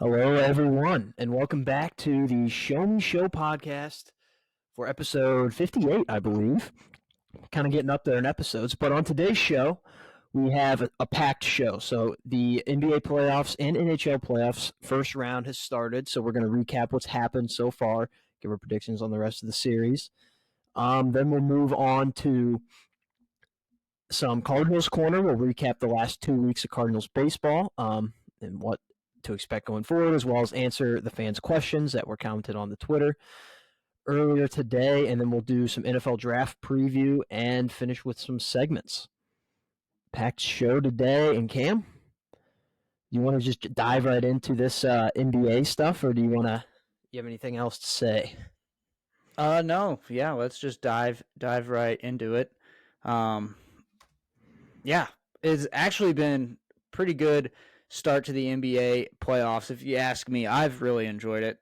Hello, everyone, and welcome back to the Show Me Show podcast for episode 58, I believe. Kind of getting up there in episodes, but on today's show, we have a packed show. So the NBA playoffs and NHL playoffs first round has started, so we're going to recap what's happened so far, give our predictions on the rest of the series. Then we'll move on to some Cardinals Corner. We'll recap the last 2 weeks of Cardinals baseball and what to expect going forward, as well as answer the fans' questions that were commented on the Twitter earlier today. And then we'll do some NFL draft preview and finish with some segments. Packed show today. And Cam, you want to just dive right into this NBA stuff, or do you have anything else to say? No, yeah, let's just dive right into it. Yeah, it's actually been pretty good start to the NBA playoffs. If you ask me, I've really enjoyed it.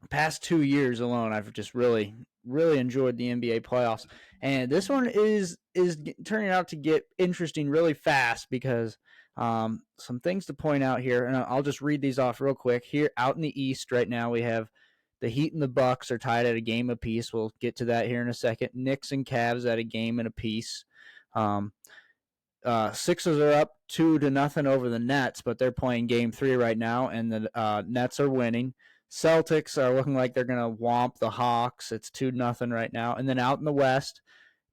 Past 2 years alone, I've just really enjoyed the NBA playoffs, and this one is turning out to get interesting really fast because some things to point out here, and I'll just read these off real quick. Here, out in the East right now, we have the Heat and the Bucks are tied at a game apiece. We'll get to that here in a second. Knicks and Cavs at a game and apiece. Sixers are up 2-0 over the Nets, but they're playing game 3 right now, and the Nets are winning. Celtics are looking like they're going to whomp the Hawks. It's 2-0 right now. And then out in the West,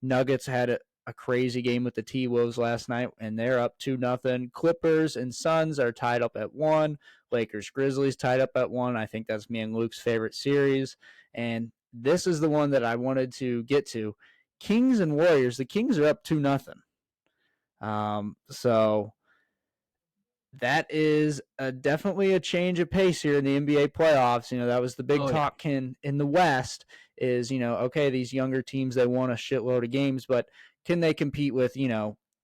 Nuggets had a crazy game with the T-Wolves last night, and they're up 2-0. Clippers and Suns are tied up at 1. Lakers Grizzlies tied up at 1. I think that's me and Luke's favorite series. And this is the one that I wanted to get to. Kings and Warriors. The Kings are up 2-0. So that is definitely a change of pace here in the NBA playoffs. You know, that was the big talk in the West is, okay, these younger teams, they won a shitload of games, but can they compete with,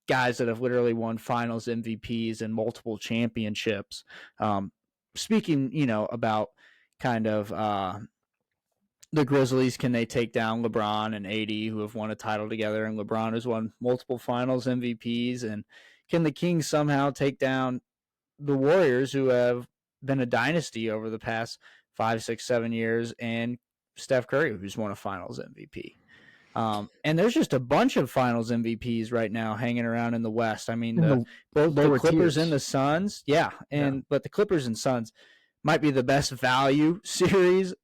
guys that have literally won finals MVPs and multiple championships? Speaking, about kind of the Grizzlies, can they take down LeBron and AD, who have won a title together, and LeBron has won multiple finals MVPs? And can the Kings somehow take down the Warriors, who have been a dynasty over the past 5, 6, 7 years, and Steph Curry, who's won a finals MVP? And there's just a bunch of finals MVPs right now hanging around in the West. I mean, both the Clippers and the Suns. Yeah. But the Clippers and Suns might be the best value series.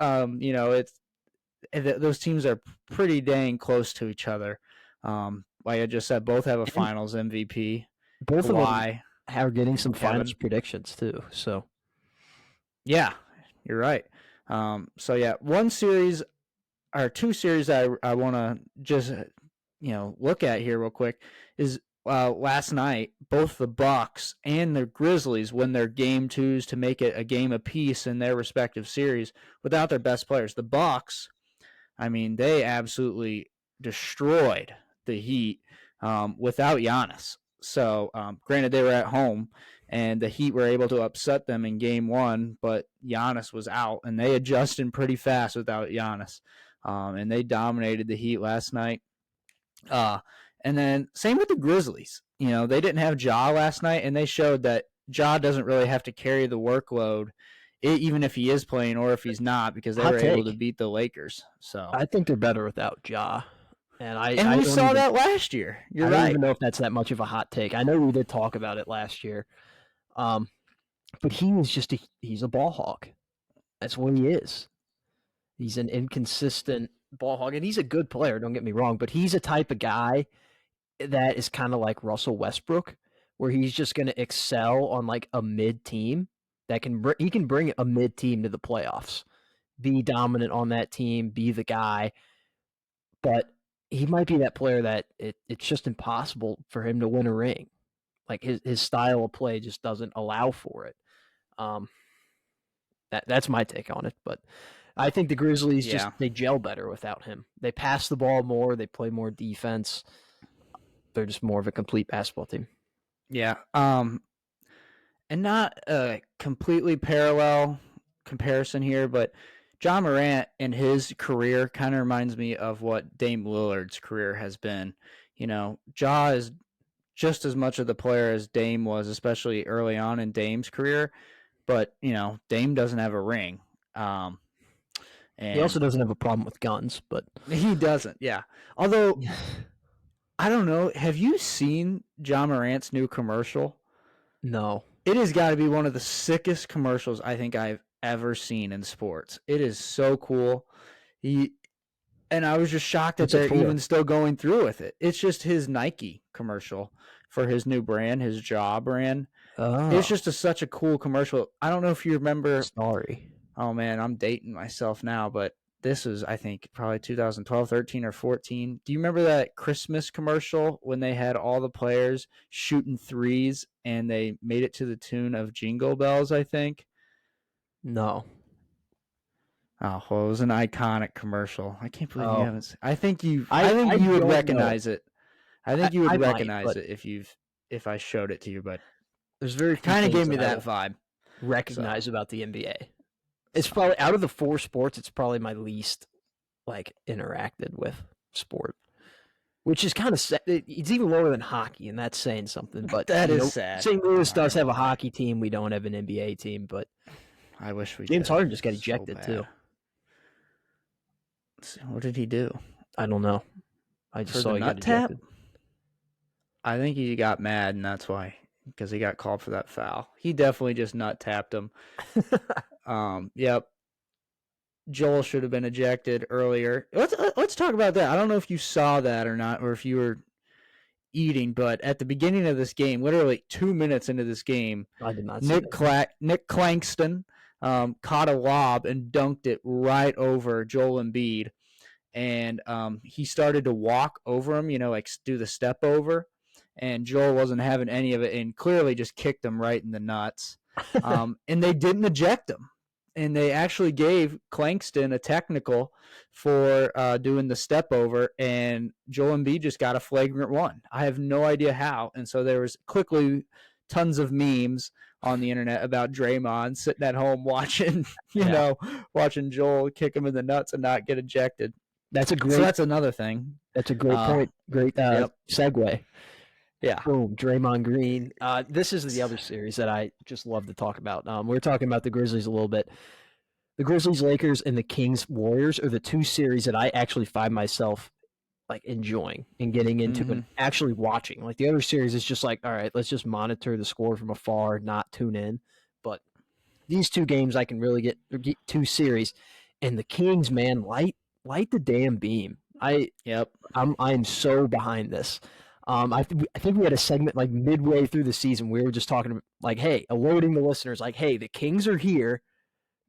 Those teams are pretty dang close to each other. Like I just said, both have a finals MVP. Both of them are getting some finals predictions too. So, yeah, you're right. So yeah, one series or two series I want to just look at here real quick is last night both the Bucks and the Grizzlies won their game 2s to make it a game apiece in their respective series without their best players. The Bucks, I mean, they absolutely destroyed the Heat without Giannis. So, granted, they were at home, and the Heat were able to upset them in Game 1, but Giannis was out, and they adjusted pretty fast without Giannis. And they dominated the Heat last night. And then same with the Grizzlies. They didn't have Ja last night, and they showed that Ja doesn't really have to carry the workload, even if he is playing or if he's not, because they were able to beat the Lakers. So I think they're better without Ja. And we saw that last year. You're right. I don't even know if that's that much of a hot take. I know we did talk about it last year. But he's a ball hog. That's what he is. He's an inconsistent ball hog, and he's a good player, don't get me wrong, but he's a type of guy that is kind of like Russell Westbrook, where he's just going to excel on like a mid team he can bring a mid team to the playoffs, be dominant on that team, be the guy, but he might be that player that it's just impossible for him to win a ring. Like his style of play just doesn't allow for it. That's my take on it. But I think the Grizzlies they gel better without him. They pass the ball more. They play more defense. They're just more of a complete basketball team. Yeah. And not a completely parallel comparison here, but Ja Morant in his career kind of reminds me of what Dame Lillard's career has been. Ja is just as much of the player as Dame was, especially early on in Dame's career, but Dame doesn't have a ring. And he also doesn't have a problem with guns, but he doesn't. Yeah. Although I don't know, have you seen John Morant's new commercial? No. It has got to be one of the sickest commercials I think I've ever seen in sports. It is so cool. And I was just shocked that they're even still going through with it. It's just his Nike commercial for his new brand, his Jaw brand. Oh. It's just such a cool commercial. I don't know if you remember. Sorry. Oh, man, I'm dating myself now, but this was, I think, probably 2012, 13, or 14. Do you remember that Christmas commercial when they had all the players shooting threes and they made it to the tune of Jingle Bells, I think? No. Oh, well, it was an iconic commercial. I can't believe you haven't. I think you would recognize it. I think you would recognize it if I showed it to you. But there's very few kind of gave me that vibe. Recognize about the NBA. It's probably out of the 4 sports, it's probably my least interacted with sport, which is kind of sad. It's even lower than hockey, and that's saying something. But that is sad. St. Louis does have a hockey team. We don't have an NBA team, but I wish we. James Harden just got ejected too. What did he do? I don't know. I just saw he got ejected. I think he got mad, and that's why, because he got called for that foul. He definitely just nut tapped him. Yep. Joel should have been ejected earlier. Let's talk about that. I don't know if you saw that or not, or if you were eating, but at the beginning of this game, literally 2 minutes into this game, I did not see Nick Claxton caught a lob and dunked it right over Joel Embiid. And he started to walk over him, do the step over. And Joel wasn't having any of it and clearly just kicked him right in the nuts. And they didn't eject him. And they actually gave Claxton a technical for doing the step over. And Joel Embiid just got a flagrant one. I have no idea how. And so there was quickly tons of memes on the internet about Draymond sitting at home watching, watching Joel kick him in the nuts and not get ejected. That's another thing. That's a great point. Great segue. Yeah. Boom. Draymond Green. This is the other series that I just love to talk about. We're talking about the Grizzlies a little bit. The Grizzlies, Lakers, and the Kings, Warriors are the 2 series that I actually find myself enjoying and getting into and actually watching. The other series is just all right, let's just monitor the score from afar, not tune in. But these 2 games I can really get 2 series. And the Kings, man, light the damn beam. I'm so behind this. I think we had a segment midway through the season. We were just talking hey, alerting the listeners, hey, the Kings are here.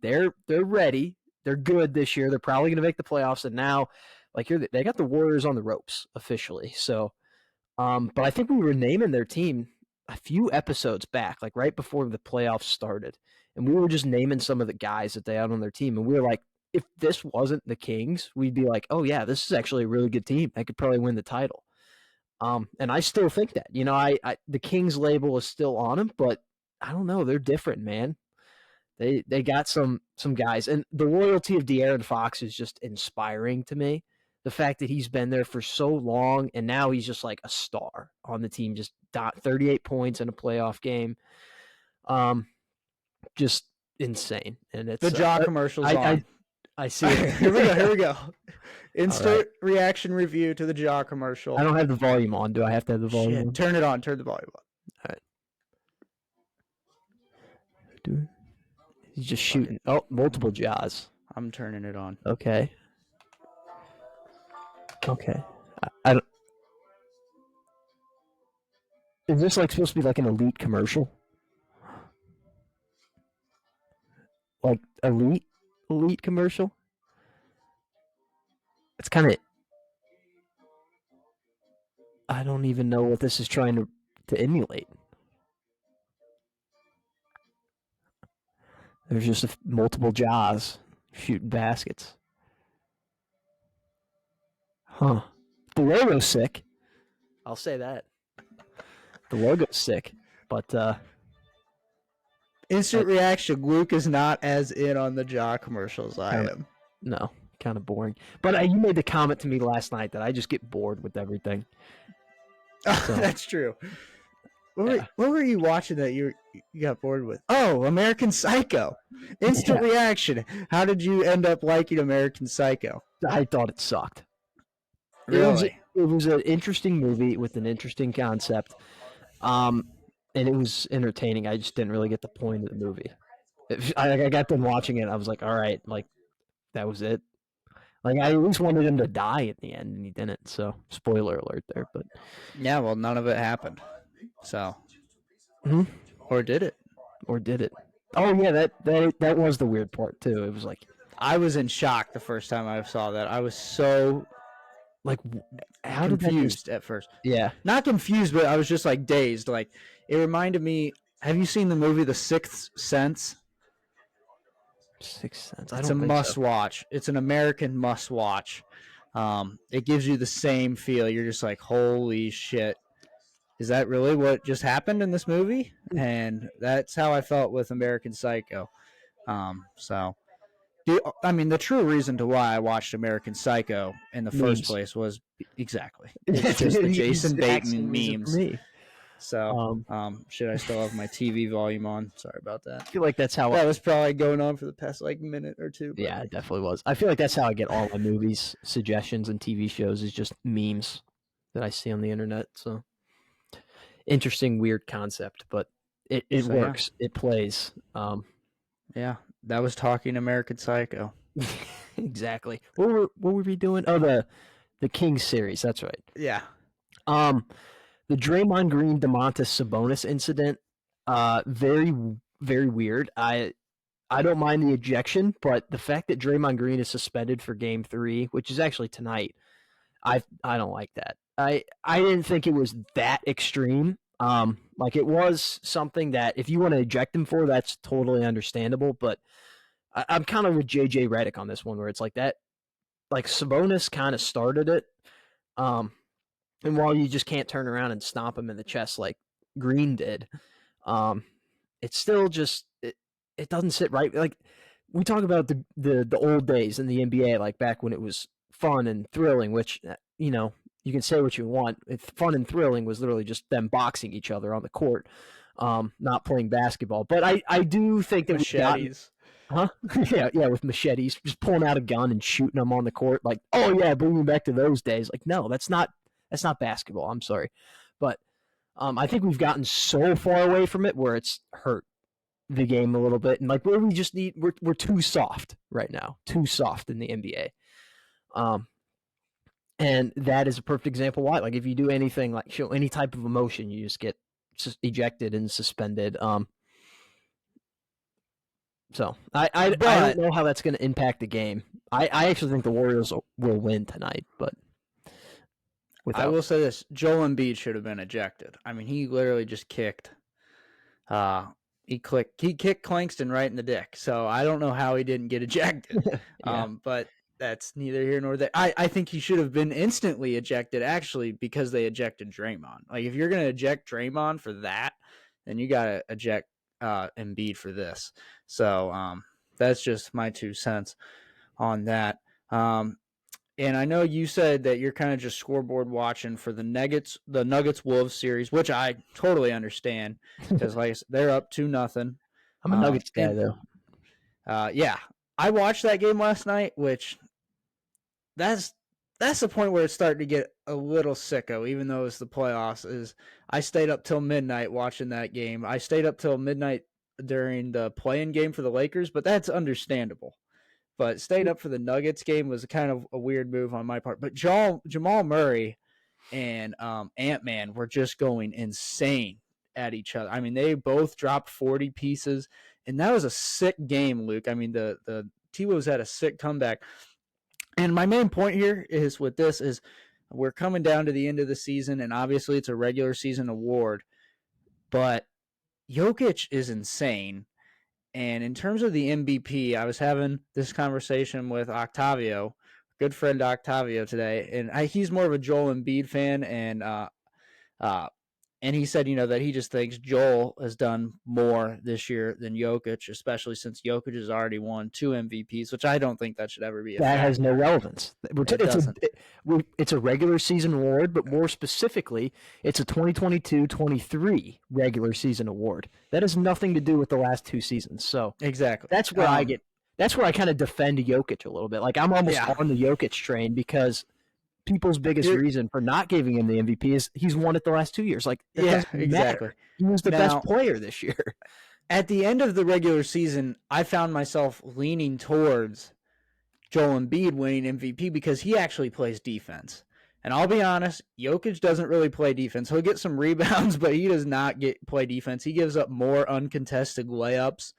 They're ready. They're good this year. They're probably going to make the playoffs. And now, they got the Warriors on the ropes officially. So, but I think we were naming their team a few episodes back, right before the playoffs started, and we were just naming some of the guys that they had on their team, and we were like, if this wasn't the Kings, we'd be like, oh yeah, this is actually a really good team. They could probably win the title. And I still think that, the Kings label is still on them, but I don't know. They're different, man. They got some guys, and the loyalty of De'Aaron Fox is just inspiring to me. The fact that he's been there for so long, and now he's just a star on the team, just 38 points in a playoff game. Just insane. And it's the Jaw commercials on. I see it. Here we go. Instant reaction review to the Jaw commercial. I don't have the volume on. Do I have to have the volume on? Turn it on. Turn the volume on. All right. He's just shooting. Oh, multiple Jaws. I'm turning it on. Okay. I don't. Is this supposed to be an elite commercial? Elite commercial? It's kind of. I don't even know what this is trying to emulate. There's just multiple Jaws shooting baskets. Huh. The logo's sick. I'll say that. The logo's sick, but instant reaction. Luke is not as in on the Jaw commercials I am. No, kind of boring. But you made the comment to me last night that I just get bored with everything. So, that's true. What were you watching that you got bored with? Oh, American Psycho. Instant reaction. How did you end up liking American Psycho? I thought it sucked. Really? It was an interesting movie with an interesting concept. And it was entertaining. I just didn't really get the point of the movie. I got done watching it. I was like, all right, like that was it. Like I at least wanted him to die at the end, and he didn't. So spoiler alert there. But yeah, well, none of it happened. So, or did it? Or did it? Oh yeah, that was the weird part too. It was like I was in shock the first time I saw that. I was so like how confused at first. Yeah, not confused, but I was just like dazed. Like it reminded me. Have you seen the movie The Sixth Sense? Sixth Sense. It's a must-watch. It's an American must-watch. It gives you the same feel. You're just like, holy shit. Is that really what just happened in this movie? And that's how I felt with American Psycho. The true reason to why I watched American Psycho in the first place was exactly. It's just the Jason Bateman memes. So, should I still have my TV volume on? Sorry about that. I feel like that's how that was probably going on for the past minute or two. But... Yeah, it definitely was. I feel like that's how I get all my movies suggestions and TV shows is just memes that I see on the internet. So interesting, weird concept, but it works. Yeah. It plays. Yeah, that was talking American Psycho. Exactly. What were we doing? Oh, the King series. That's right. Yeah. The Draymond Green DeMontis Sabonis incident, very, very weird. I don't mind the ejection, but the fact that Draymond Green is suspended for Game 3, which is actually tonight, I don't like that. I didn't think it was that extreme. Like it was something that if you want to eject him for, that's totally understandable. But I'm kind of with JJ Redick on this one, where it's like that, like Sabonis kind of started it. And while you just can't turn around and stomp him in the chest like Green did, it's still just it doesn't sit right. Like we talk about the old days in the NBA, like back when it was fun and thrilling, which you can say what you want. Fun and thrilling was literally just them boxing each other on the court, not playing basketball. But I do think that machetes. Yeah, with machetes, just pulling out a gun and shooting them on the court. Like, oh yeah, bring me back to those days. Like, no, that's not basketball. I'm sorry, but I think we've gotten so far away from it where it's hurt the game a little bit, and like where we just we're too soft right now, too soft in the NBA. And that is a perfect example why. Like if you do anything like show any type of emotion, you just get ejected and suspended. So I don't know how that's going to impact the game. I actually think the Warriors will win tonight, but. I will say this: Joel Embiid should have been ejected. I mean, he literally just kicked. He kicked Claxton right in the dick. So I don't know how he didn't get ejected. Yeah. But that's neither here nor there. I think he should have been instantly ejected, actually, because they ejected Draymond. Like if you're gonna eject Draymond for that, then you gotta eject Embiid for this. So that's just my 2 cents on that. And I know you said that you're kind of just scoreboard watching for the Nuggets Wolves series, which I totally understand because like they're up 2-0. I'm a Nuggets guy though. Yeah, I watched that game last night, which that's the point where it's starting to get a little sicko. Even though it's the playoffs, I stayed up till midnight watching that game. I stayed up till midnight during the play-in game for the Lakers, but that's understandable. But staying up for the Nuggets game was kind of a weird move on my part. But Jamal Murray and Ant-Man were just going insane at each other. I mean, they both dropped 40 pieces, and that was a sick game, Luke. I mean, the T-Wolves had a sick comeback. And my main point here is with this is we're coming down to the end of the season, and obviously it's a regular season award. But Jokic is insane. And in terms of the MVP, I was having this conversation with Octavio, good friend Octavio today, and he's more of a Joel Embiid fan, and And he said, that he just thinks Joel has done more this year than Jokic, especially since Jokic has already won 2 MVPs, which I don't think that should ever be a That factor. has no relevance. It doesn't. It's a regular season award, but more specifically, it's a 2022-23 regular season award. That has nothing to do with the last 2 seasons. So exactly, that's where that's where I kind of defend Jokic a little bit. Like I'm almost on the Jokic train because people's biggest reason for not giving him the MVP is he's won it the last 2 years. Like, that doesn't matter. He was the best player this year. At the end of the regular season, I found myself leaning towards Joel Embiid winning MVP because he actually plays defense. And I'll be honest, Jokic doesn't really play defense. He'll get some rebounds, but he does not play defense. He gives up more uncontested layups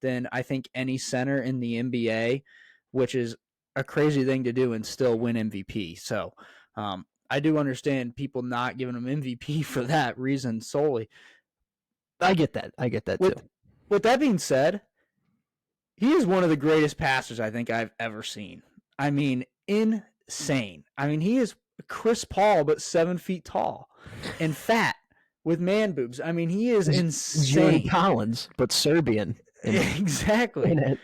than I think any center in the NBA, which is a crazy thing to do and still win MVP. So I do understand people not giving him MVP for that reason solely. I get that too. With that being said, he is one of the greatest passers I think I've ever seen. I mean, insane. I mean, he is Chris Paul, but 7 feet tall and fat with man boobs. I mean, he is insane. Joey Collins, but Serbian. Exactly.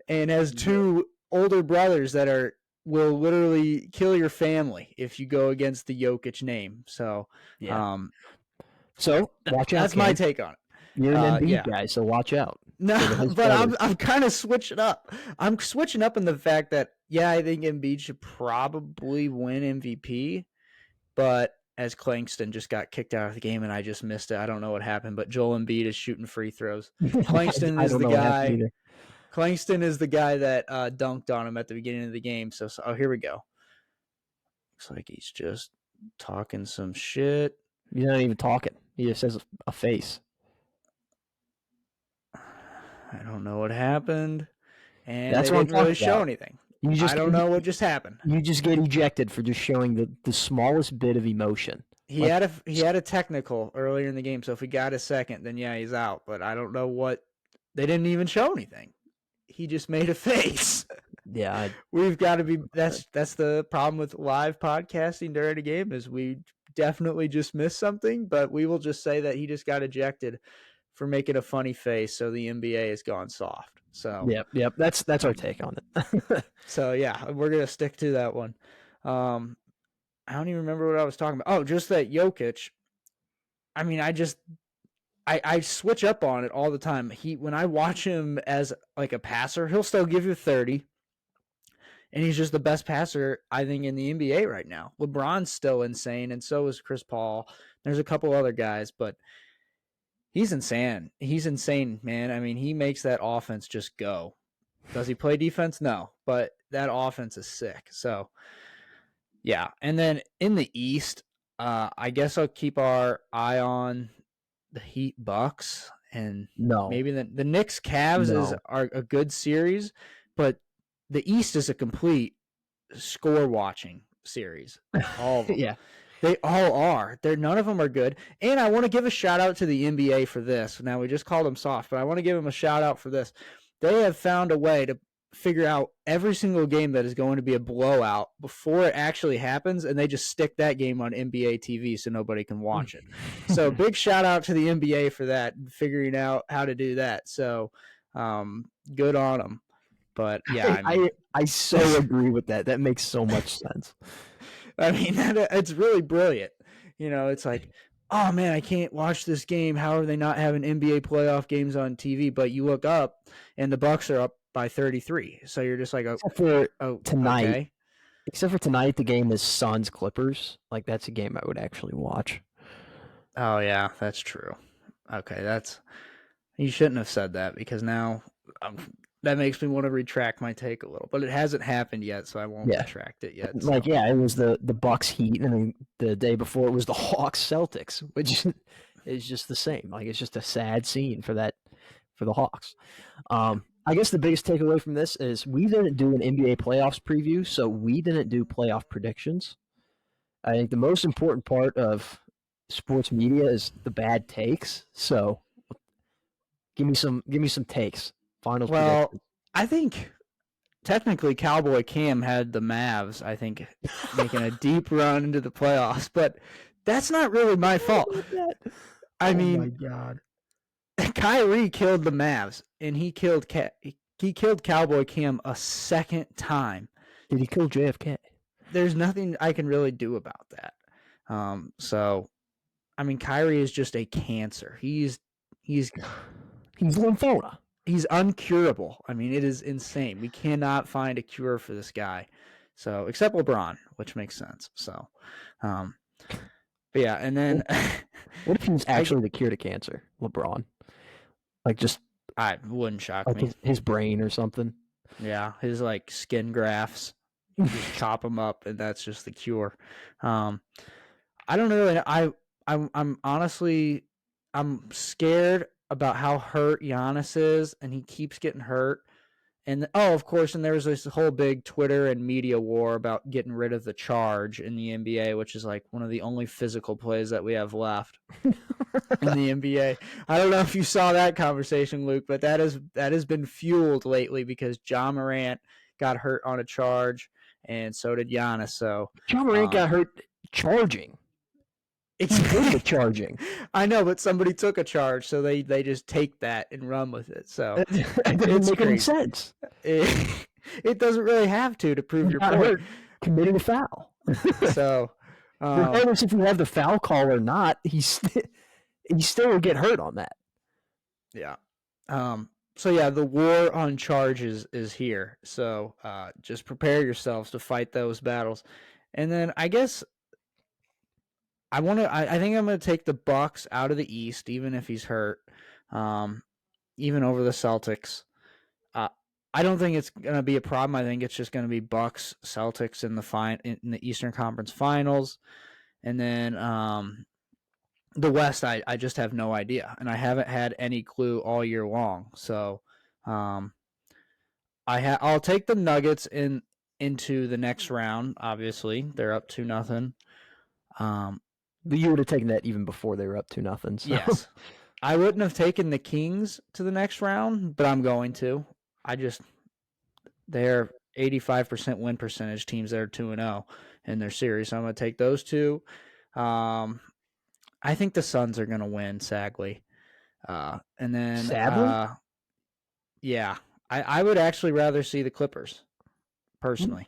And has 2 older brothers that will literally kill your family if you go against the Jokic name. So, so watch out. That's my take on it. You're an Embiid guy, so watch out. No, but I'm kind of switching up. I'm switching up in the fact that I think Embiid should probably win MVP, but as Clangston just got kicked out of the game and I just missed it. I don't know what happened, but Joel Embiid is shooting free throws. Clangston is the guy. Clangston is the guy that dunked on him at the beginning of the game. So here we go. Looks like he's just talking some shit. He's not even talking. He just says a face. I don't know what happened, and that's they didn't really show anything. I don't know what just happened. You just get ejected for just showing the smallest bit of emotion. He had a technical earlier in the game, so if he got a second, then he's out. But I don't know what. They didn't even show anything. He just made a face. Yeah, we've got to be. That's the problem with live podcasting during a game is we definitely just missed something, but we will just say that he just got ejected for making a funny face, so the NBA has gone soft. So yep. That's our take on it. So we're gonna stick to that one. I don't even remember what I was talking about. Oh, just that Jokic. I mean, I switch up on it all the time. When I watch him as like a passer, he'll still give you 30. And he's just the best passer, I think, in the NBA right now. LeBron's still insane, and so is Chris Paul. There's a couple other guys, but he's insane. He's insane, man. I mean, he makes that offense just go. Does he play defense? No, but that offense is sick. So, yeah. And then in the East, I guess I'll keep our eye on the Heat Bucks, and maybe the Knicks Cavs are a good series, but the East is a complete score watching series. All of them. Yeah. They all are. None of them are good. And I want to give a shout out to the NBA for this. Now, we just called them soft, but I want to give them a shout out for this. They have found a way to figure out every single game that is going to be a blowout before it actually happens, and they just stick that game on NBA TV so nobody can watch it. So big shout out to the NBA for that, figuring out how to do that. So good on them. But yeah, I so agree with that. That makes so much sense. I mean, it's really brilliant. It's like, oh man, I can't watch this game. How are they not having NBA playoff games on TV? But you look up and the Bucks are up by 33. So you're just like, tonight. Okay. Except for tonight, the game is Suns Clippers. Like, that's a game I would actually watch. Oh yeah, that's true. Okay, you shouldn't have said that because now that makes me want to retract my take a little, but it hasn't happened yet, so I won't retract it yet. So. It was the Bucks Heat, and then the day before it was the Hawks Celtics, which is just the same. Like, it's just a sad scene for the Hawks. I guess the biggest takeaway from this is we didn't do an NBA playoffs preview, so we didn't do playoff predictions. I think the most important part of sports media is the bad takes. So, give me some takes. Finals predictions. I think technically Cowboy Cam had the Mavs, I think, making a deep run into the playoffs. But That's not really my fault. I mean, oh my God. Kyrie killed the Mavs, and he killed Cowboy Cam a second time. Did he kill JFK? There's nothing I can really do about that. So, I mean, Kyrie is just a cancer. He's lymphoma. He's uncurable. I mean, it is insane. We cannot find a cure for this guy. So, except LeBron, which makes sense. So, but yeah, and then what if he's actually the cure to cancer, LeBron? Like just I wouldn't shock me. His brain or something. Yeah, his like skin grafts. Just chop them up, and that's just the cure. I don't know. I'm honestly, I'm scared about how hurt Giannis is, and he keeps getting hurt. And of course, and there was this whole big Twitter and media war about getting rid of the charge in the NBA, which is like one of the only physical plays that we have left in the NBA. I don't know if you saw that conversation, Luke, but that has been fueled lately because Ja Morant got hurt on a charge, and so did Giannis. So Ja Morant got hurt charging. It's good with charging. I know, but somebody took a charge, so they just take that and run with it. So it doesn't make any sense. It doesn't really have to prove your point. Hurt committing a foul. So regardless if you have the foul call or not, he still will get hurt on that. Yeah. So yeah, the war on charges is here. So just prepare yourselves to fight those battles. And then I guess I think I'm going to take the Bucks out of the East, even if he's hurt, even over the Celtics. I don't think it's going to be a problem. I think it's just going to be Bucks, Celtics in the Eastern Conference Finals, and then the West. I just have no idea, and I haven't had any clue all year long. So, I'll take the Nuggets into the next round. Obviously, they're up 2-0. But you would have taken that even before they were up 2-0. So. Yes. I wouldn't have taken the Kings to the next round, but I'm going to. They're 85% win percentage teams that are 2-0 in their series. So I'm going to take those two. I think the Suns are going to win, sadly. And then, sadly? Yeah. I would actually rather see the Clippers, personally.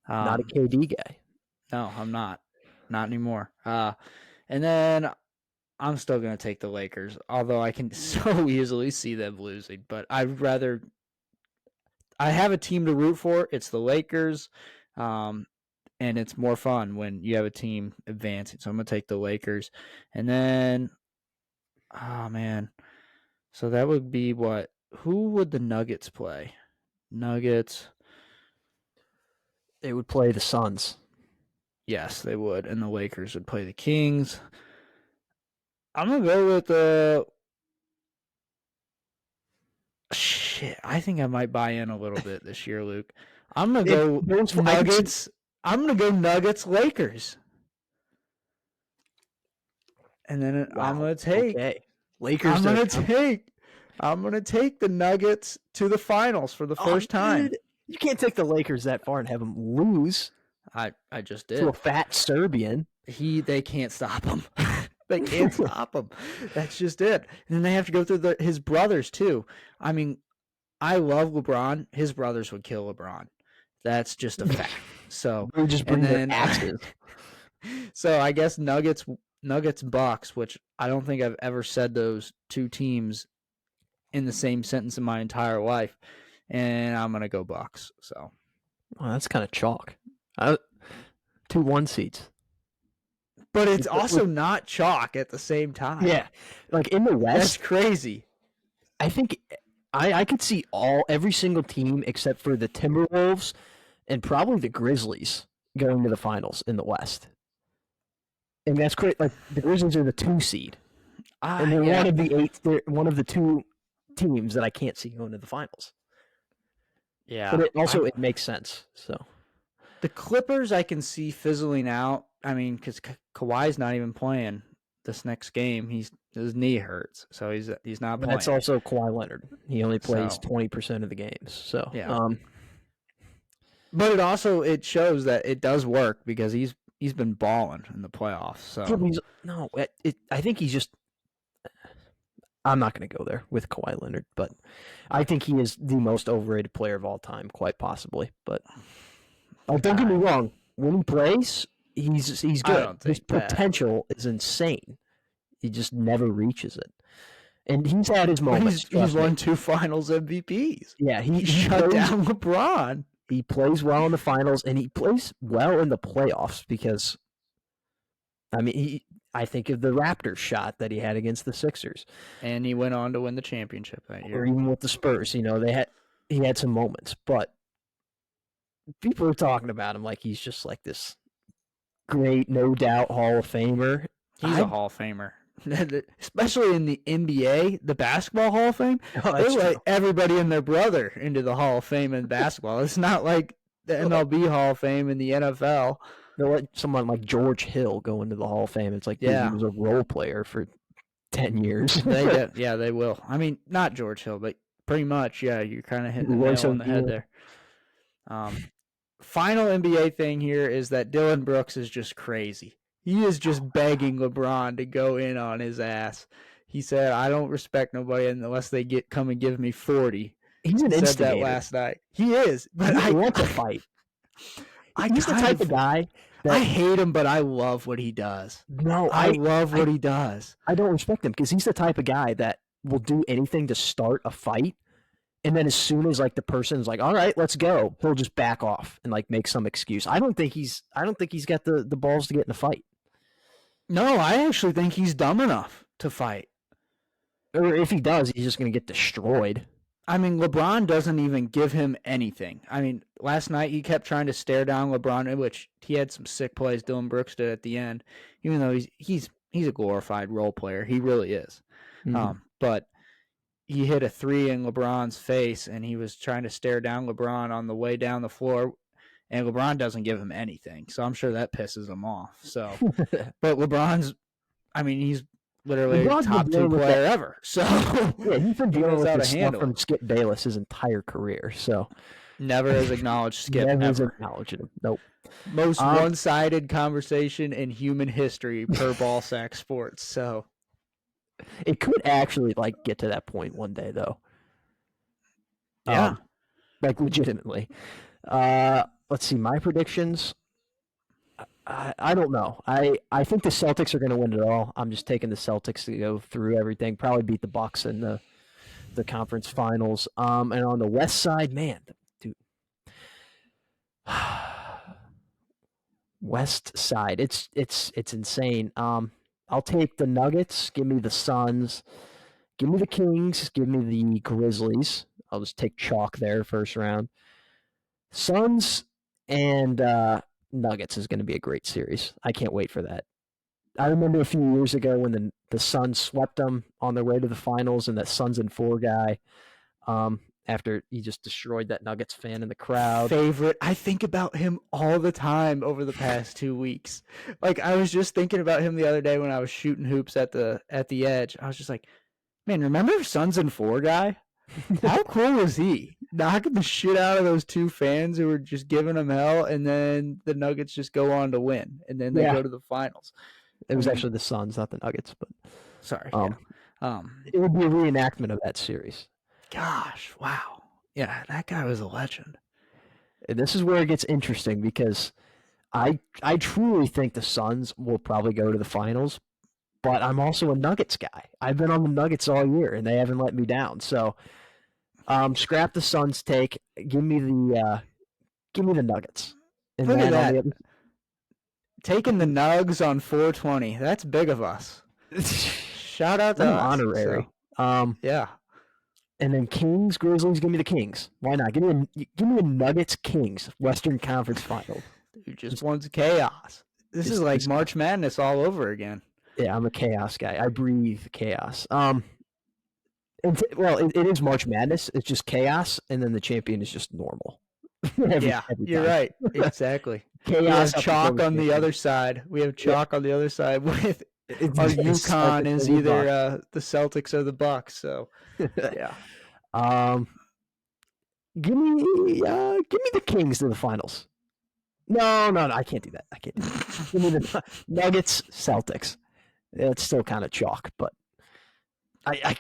Not a KD guy. No, I'm not. Not anymore. And then I'm still going to take the Lakers, although I can so easily see them losing. But I'd rather – I have a team to root for. It's the Lakers, and it's more fun when you have a team advancing. So I'm going to take the Lakers. And then – oh, man. So that would be what – who would the Nuggets play? Nuggets. They would play the Suns. Yes, they would. And the Lakers would play the Kings. I'm going to go with the... Shit, I think I might buy in a little bit this year, Luke. I'm going to go Nuggets. I'm going to go Nuggets, Lakers. And then I'm going to take... Okay. Lakers. I'm going to take the Nuggets to the finals for the first time. Dude, you can't take the Lakers that far and have them lose. I just did. To a fat Serbian. They can't stop him. They can't stop him. That's just it. And then they have to go through his brothers too. I mean, I love LeBron. His brothers would kill LeBron. That's just a fact. So just bring their axes. So I guess Nuggets Bucks, which I don't think I've ever said those two teams in the same sentence in my entire life. And I'm gonna go Bucks. So that's kind of chalk. 2-1 seeds. But it's also not chalk at the same time. Yeah. Like in the West. That's crazy. I think I could see every single team except for the Timberwolves and probably the Grizzlies going to the finals in the West. And that's great. Like the Grizzlies are the 2 seed. And they're one of the 8. They're one of the 2 teams that I can't see going to the finals. Yeah. But it makes sense. So the Clippers I can see fizzling out. I mean, because Kawhi's not even playing this next game. His knee hurts, so he's not playing. That's also Kawhi Leonard. He only plays 20% of the games. So yeah. But it shows that it does work because he's he's been balling in the playoffs. So I think he's just. I'm not going to go there with Kawhi Leonard, but I think he is the most overrated player of all time, quite possibly. But don't get me wrong, when he plays, he's good. I don't think His potential is insane. He just never reaches it. And he's had his moments. He's won 2 Finals MVPs. Yeah, he shut down LeBron. He plays well in the finals, and he plays well in the playoffs because, I mean, I think of the Raptors shot that he had against the Sixers. And he went on to win the championship that year. Or even with the Spurs, he had some moments, but people are talking about him like he's just like this great, no doubt Hall of Famer. He's a Hall of Famer. Especially in the NBA, the Basketball Hall of Fame, they let everybody and their brother into the Hall of Fame in basketball. It's not like the MLB Hall of Fame in the NFL. They'll let someone like George Hill go into the Hall of Fame. It's like, dude, he was a role player for 10 years. They will. I mean, not George Hill, but pretty much, yeah, you're kind of hitting the nail on the head there. Final NBA thing here is that Dylan Brooks is just crazy. He is just begging LeBron to go in on his ass. He said, "I don't respect nobody unless they come and give me 40." He's an instigator. Said that last night. He is, but I want to fight. He's the type of guy that, I hate him, but I love what he does. No, I love what he does. I don't respect him because he's the type of guy that will do anything to start a fight, and then as soon as like the person's like, "All right, let's go," he'll just back off and like make some excuse. I don't think he's got the balls to get in a fight. No, I actually think he's dumb enough to fight. Or if he does, he's just going to get destroyed. I mean, LeBron doesn't even give him anything. I mean, last night he kept trying to stare down LeBron, which he had some sick plays Dylan Brooks did at the end, even though he's a glorified role player. He really is. Mm-hmm. But he hit a 3 in LeBron's face, and he was trying to stare down LeBron on the way down the floor, and LeBron doesn't give him anything. So I'm sure that pisses him off. So, but LeBron's, I mean, he's literally a top 2 player ever. So yeah, he's been dealing with this stuff from Skip Bayless his entire career. So never has acknowledged Skip. Never has acknowledged him. Nope. Most one-sided conversation in human history per Ball Sack Sports. So it could actually like get to that point one day, though. Yeah, like legitimately. Let's see, my predictions. I don't know. I think the Celtics are going to win it all. I'm just taking the Celtics to go through everything. Probably beat the Bucks in the conference finals. And on the West side, man, dude, West side, it's insane. I'll take the Nuggets. Give me the Suns. Give me the Kings. Give me the Grizzlies. I'll just take chalk there first round. Suns and Nuggets is going to be a great series. I can't wait for that. I remember a few years ago when the Suns swept them on their way to the finals, and that Suns and 4 guy, after he just destroyed that Nuggets fan in the crowd. Favorite. I think about him all the time over the past 2 weeks. Like, I was just thinking about him the other day when I was shooting hoops at the edge. I was just like, man, remember Suns and 4 guy? How cool was he? Knocking the shit out of those 2 fans who were just giving him hell, and then the Nuggets just go on to win, and then they go to the finals. It was actually the Suns, not the Nuggets, but sorry. It would be a reenactment of that series. Gosh, wow. Yeah, that guy was a legend. And this is where it gets interesting because I truly think the Suns will probably go to the finals, but I'm also a Nuggets guy. I've been on the Nuggets all year, and they haven't let me down. So scrap the Suns take. Give me the Nuggets. And look at that. Taking the Nugs on 420. That's big of us. Shout out to us. Honorary. So, yeah. And then Kings, Grizzlies, give me the Kings. Why not? Give me the Nuggets, Kings, Western Conference Final. Dude, just wants chaos. This is like March Madness all over again. Yeah, I'm a chaos guy. I breathe chaos. It is March Madness. It's just chaos, and then the champion is just normal. You're right. Exactly. Chaos. We have chalk on the other side. We have chalk on the other side with our UConn is either the Celtics or the Bucks. So, yeah. Give me the Kings to the finals. No, I can't do that. Give me the Nuggets, Celtics. It's still kind of chalk, but I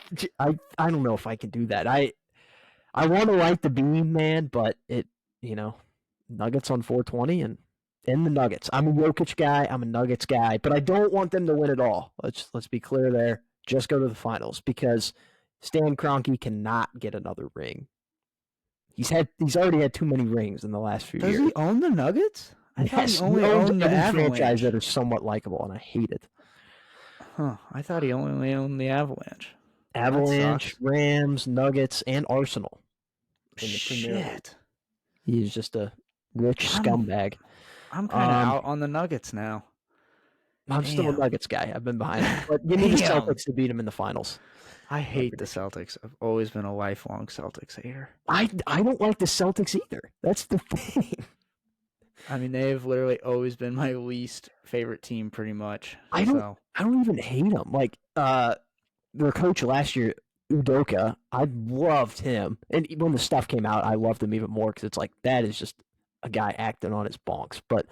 don't know if I can do that. I want to like the beam, man, but Nuggets on 420 and in the Nuggets. I'm a Jokic guy. I'm a Nuggets guy, but I don't want them to win it all. Let's be clear there. Just go to the finals because Stan Kroenke cannot get another ring. He's already had too many rings in the last few years. Does he own the Nuggets? I thought he only owns owned the every Avalanche. franchise that are somewhat likable, and I hate it. Huh? I thought he only owned the Avalanche. Avalanche, Rams, Nuggets, and Arsenal. In the Shit. He's just a rich scumbag. I'm kind of out on the Nuggets now. I'm still a Nuggets guy. I've been behind him. But give me the Celtics to beat him in the finals. I hate the Celtics. I've always been a lifelong Celtics hater. I don't like the Celtics either. That's the thing. I mean, they've literally always been my least favorite team, pretty much. I don't even hate them. Like their coach last year, Udoka, I loved him, and when the stuff came out, I loved him even more because it's like that is just a guy acting on his bonks. But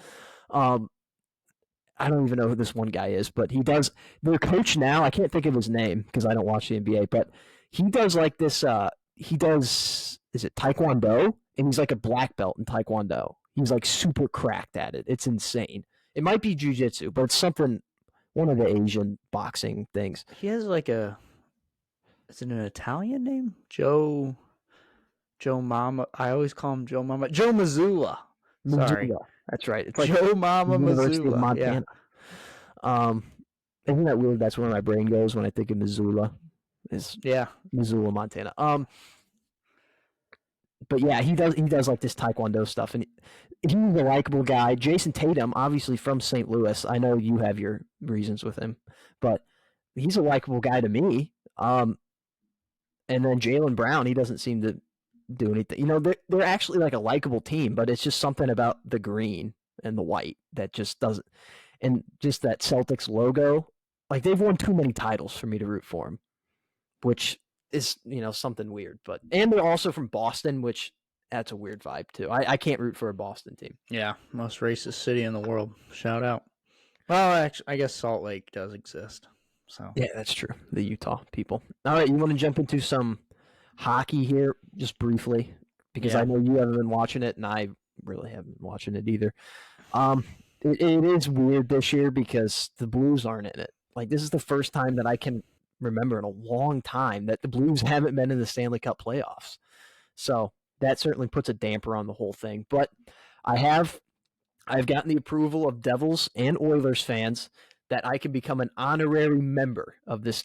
I don't even know who this one guy is, but he does. Their coach now, I can't think of his name because I don't watch the NBA, but he does like this. Is it Taekwondo? And he's like a black belt in Taekwondo. He's like super cracked at it. It's insane. It might be jiu-jitsu, but it's something, one of the Asian boxing things. He has like is it an Italian name? Joe Mama. I always call him Joe Mama. Joe Mazzulla. Sorry. That's right. It's like Joe Mama University Mazzulla. of Montana. Yeah. Isn't that weird? That's where my brain goes when I think of Missoula. Missoula, Montana. But yeah, he does like this Taekwondo stuff, and he's a likable guy. Jason Tatum, obviously from St. Louis. I know you have your reasons with him, but he's a likable guy to me. And then Jaylen Brown, he doesn't seem to do anything. They're actually like a likable team, but it's just something about the green and the white that just doesn't. And just that Celtics logo, like they've won too many titles for me to root for them, which is something weird. And they're also from Boston, which that's a weird vibe too. I can't root for a Boston team. Yeah, most racist city in the world. Shout out. Well, actually, I guess Salt Lake does exist. So yeah, that's true. The Utah people. All right, you want to jump into some hockey here just briefly because I know you haven't been watching it and I really haven't been watching it either. It is weird this year because the Blues aren't in it. Like this is the first time that I can remember in a long time that the Blues haven't been in the Stanley Cup playoffs. So that certainly puts a damper on the whole thing. But I've gotten the approval of Devils and Oilers fans that I can become an honorary member of this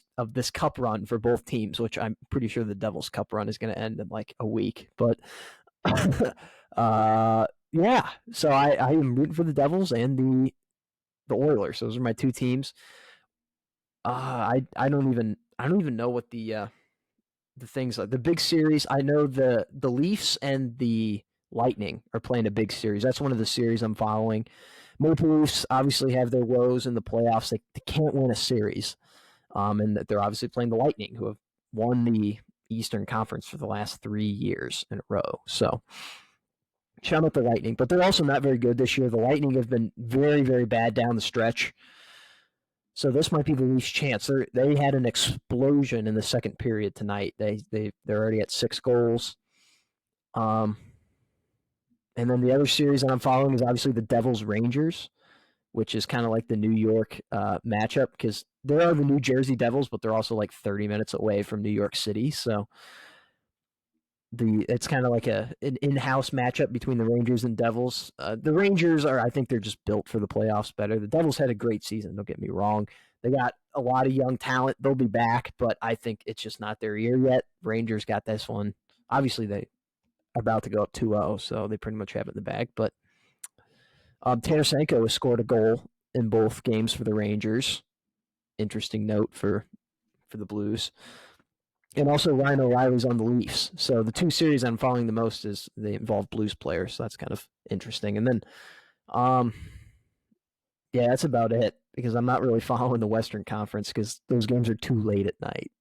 cup run for both teams, which I'm pretty sure the Devils cup run is going to end in like a week. But yeah, so I am rooting for the Devils and the Oilers. Those are my two teams. I don't even know what the things like the big series. I know the Leafs and the Lightning are playing a big series. That's one of the series I'm following. Maple Leafs obviously have their woes in the playoffs. They can't win a series, and they're obviously playing the Lightning, who have won the Eastern Conference for the last 3 years in a row. So shout out the Lightning, but they're also not very good this year. The Lightning have been very, very bad down the stretch. So this might be the Leafs' chance. They had an explosion in the second period tonight. They're already at 6 goals. And then the other series that I'm following is obviously the Devils Rangers, which is kind of like the New York matchup because there are the New Jersey Devils, but they're also like 30 minutes away from New York City. So it's kind of like an in-house matchup between the Rangers and Devils. The Rangers I think they're just built for the playoffs better. The Devils had a great season, don't get me wrong. They got a lot of young talent. They'll be back, but I think it's just not their year yet. Rangers got this one. Obviously, they are about to go up 2-0, so they pretty much have it in the bag. But Tarasenko has scored a goal in both games for the Rangers. Interesting note for the Blues. And also Ryan O'Reilly's on the Leafs. So the two series I'm following the most is they involve Blues players. So that's kind of interesting. And then, yeah, that's about it because I'm not really following the Western Conference because those games are too late at night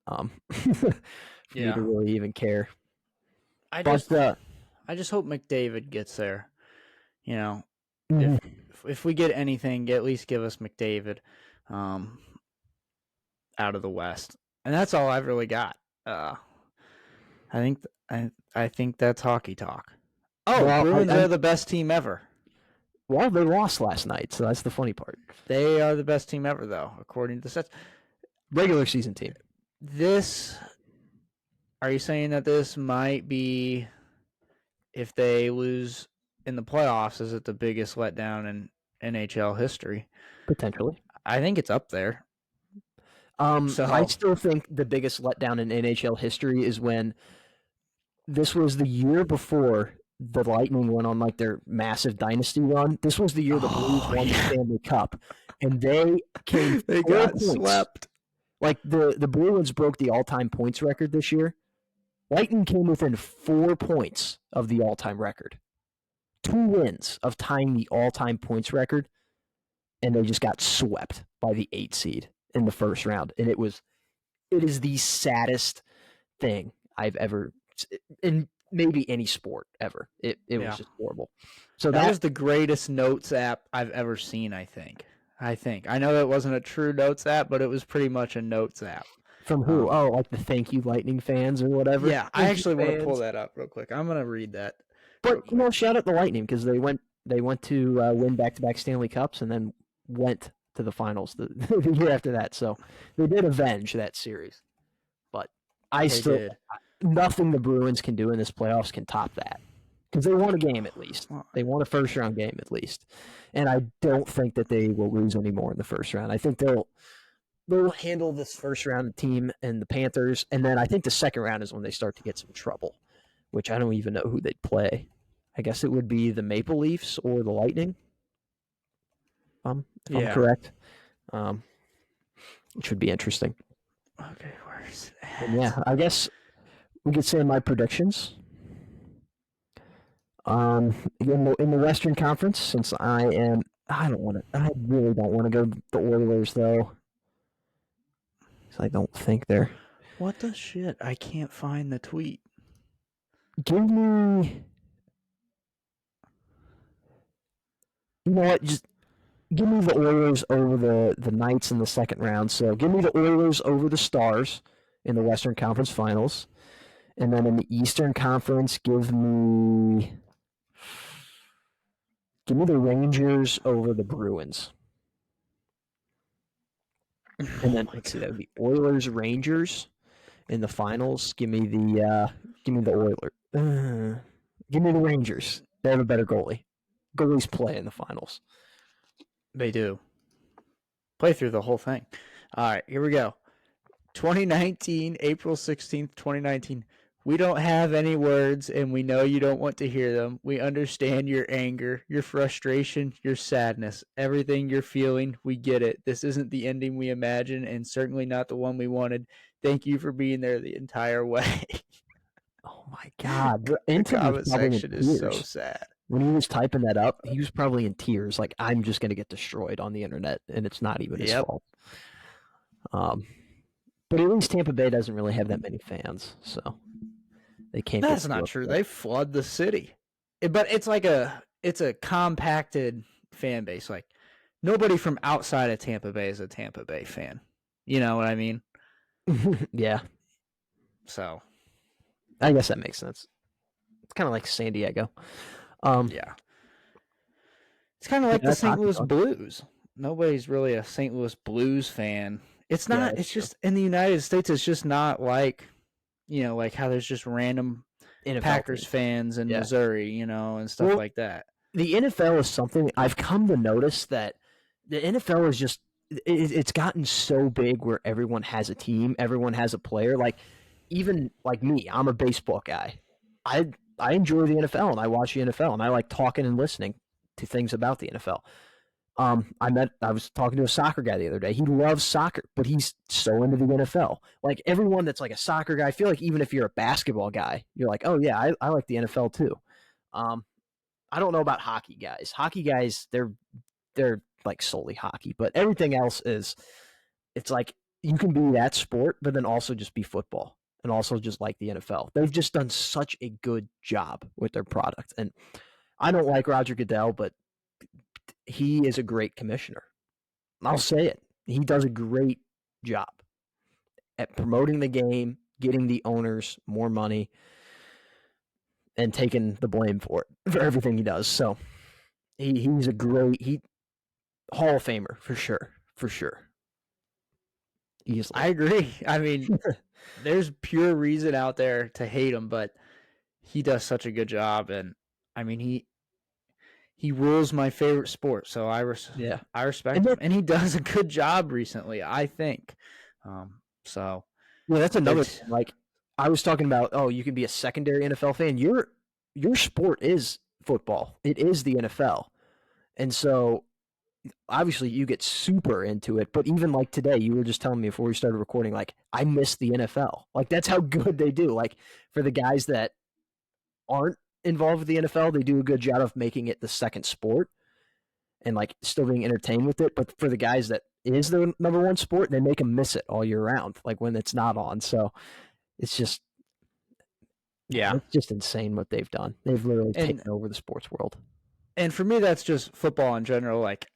for me to really even care. I just hope McDavid gets there. Mhm. If we get anything, at least give us McDavid out of the West, and that's all I've really got. I think I think that's hockey talk. Oh, Well, Bruins are the best team ever. Well, they lost last night, so that's the funny part. They are the best team ever, though, according to the stats. Regular season team. Are you saying that this might be, if they lose in the playoffs, is it the biggest letdown in NHL history? Potentially. I think it's up there. I still think the biggest letdown in NHL history is when this was the year before the Lightning went on like their massive dynasty run. This was the year the Blues won the Stanley Cup, and they came they 4 got points. swept. Like the Bruins broke the all-time points record this year. Lightning came within 4 points of the all-time record. 2 wins of tying the all-time points record, and they just got swept by the 8 seed in the first round. And it is the saddest thing I've ever in maybe any sport ever. It was just horrible. So that was the greatest notes app I've ever seen, I think. I know that wasn't a true notes app, but it was pretty much a notes app. From who? Like the Thank You Lightning fans or whatever? Yeah, I actually want to pull that up real quick. I'm going to read that. But, shout out the Lightning because they went to win back-to-back Stanley Cups and then went to the finals the year after that. So they did avenge that series. But nothing the Bruins can do in this playoffs can top that. Because they won a game at least. They won a first-round game at least. And I don't think that they will lose anymore in the first round. I think they'll handle this first-round team and the Panthers. And then I think the second round is when they start to get some trouble, which I don't even know who they'd play. I guess it would be the Maple Leafs or the Lightning, if I'm correct, which would be interesting. Okay, where's that? And yeah, I guess we could say my predictions. In the Western Conference, since I really don't want to go the Oilers though, because I don't think they're. What the shit? I can't find the tweet. Give me. You know what? Just give me the Oilers over the Knights in the second round. So give me the Oilers over the Stars in the Western Conference Finals. And then in the Eastern Conference, give me the Rangers over the Bruins. And then let's see, that would be Oilers Rangers in the finals. Give me the Oilers. Give me the Rangers. They have a better goalie. Goalies play in the finals. They do. Play through the whole thing. All right, here we go. 2019, April 16th, 2019. We don't have any words, and we know you don't want to hear them. We understand your anger, your frustration, your sadness, everything you're feeling. We get it. This isn't the ending we imagined, and certainly not the one we wanted. Thank you for being there the entire way. Oh my God! The comment section is so sad. When he was typing that up, he was probably in tears. Like, I'm just going to get destroyed on the internet, and it's not even his fault. But at least Tampa Bay doesn't really have that many fans, so they can't. That's not true. They flood the city, but it's like it's a compacted fan base. Like, nobody from outside of Tampa Bay is a Tampa Bay fan. You know what I mean? Yeah. So, I guess that makes sense. It's kind of like San Diego. Yeah. It's kind of like the St. Louis Blues. Nobody's really a St. Louis Blues fan. It's not. Yeah, it's just in the United States. It's just not like, like how there's just random NFL Packers fans in Missouri, and stuff like that. The NFL is something I've come to notice that the NFL is just it's gotten so big where everyone has a team, everyone has a player. Like, even like me, I'm a baseball guy. I enjoy the NFL and I watch the NFL and I like talking and listening to things about the NFL. I was talking to a soccer guy the other day. He loves soccer, but he's so into the NFL. Like, everyone that's like a soccer guy, I feel like even if you're a basketball guy, you're like, oh yeah, I like the NFL too. I don't know about hockey guys. Hockey guys, they're like solely hockey, but everything else it's like you can be that sport, but then also just be football and also just like the NFL. They've just done such a good job with their product. And I don't like Roger Goodell, but he is a great commissioner. I'll say it. He does a great job at promoting the game, getting the owners more money, and taking the blame for it, for everything he does. So he's a great Hall of Famer for sure. Easily. I agree. I mean, there's pure reason out there to hate him, but he does such a good job, and I mean he rules my favorite sport, so I respect him, and he does a good job recently, I think. So yeah, that's another thing. Like I was talking about, you can be a secondary NFL fan. Your sport is football. It is the NFL, and so obviously you get super into it. But even like today, you were just telling me before we started recording, like I miss the NFL. Like that's how good they do. Like for the guys that aren't involved with the NFL, they do a good job of making it the second sport and like still being entertained with it. But for the guys that it is the number one sport, they make them miss it all year round, like when it's not on. So it's just, it's just insane what they've done. They've literally taken over the sports world. And for me, that's just football in general. Like,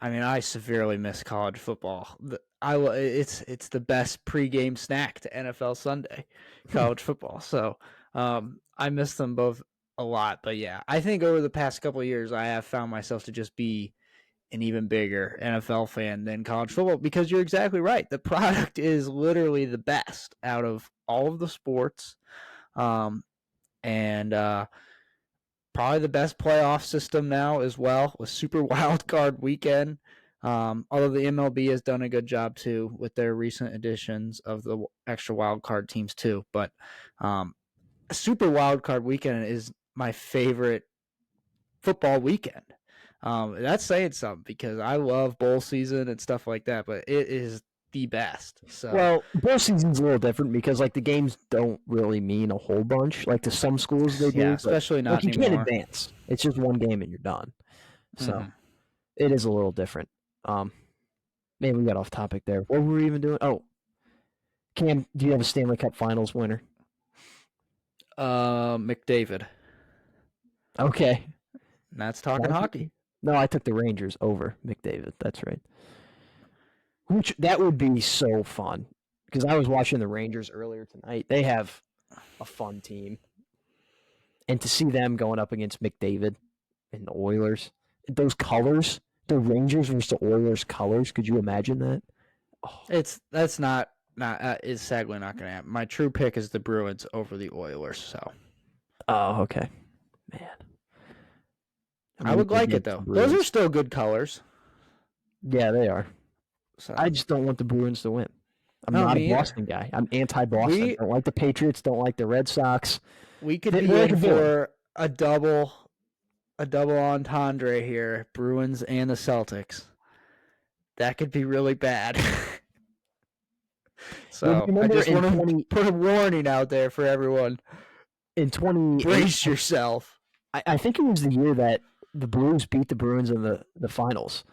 I mean, I severely miss college football. It's the best pregame snack to NFL Sunday, college football. So I miss them both a lot. But yeah, I think over the past couple of years, I have found myself to just be an even bigger NFL fan than college football, because you're exactly right. The product is literally the best out of all of the sports, and probably the best playoff system now as well, with Super Wild Card Weekend. Although the MLB has done a good job too with their recent additions of the extra wild card teams too. But Super Wild Card Weekend is my favorite football weekend. That's saying something, because I love bowl season and stuff like that, but it is the best. So, well, bowl season's a little different because like the games don't really mean a whole bunch. Like to some schools they do, yeah, especially not like, you anymore. can't advance. It's just one game and you're done. So it is a little different. Maybe we got off topic there. What were we even doing? Oh, Cam, do you have a Stanley Cup Finals winner? McDavid. Okay. That's talking hockey. No, I took the Rangers over McDavid. That's right. Which that would be so fun, because I was watching the Rangers earlier tonight. They have a fun team, and to see them going up against McDavid and the Oilers, those colors, the Rangers versus the Oilers colors. Could you imagine that? Oh. That's not is sadly not going to happen. My true pick is the Bruins over the Oilers. So. Oh, okay, man. I would like it though. Those are still good colors. Yeah, they are. So. I just don't want the Bruins to win. I'm not a Boston guy. I'm anti-Boston. Don't like the Patriots. Don't like the Red Sox. We could be in for a double entendre here: Bruins and the Celtics. That could be really bad. So I just want to put a warning out there for everyone. In 20, brace yourself. I think it was the year that the Blues beat the Bruins in the finals.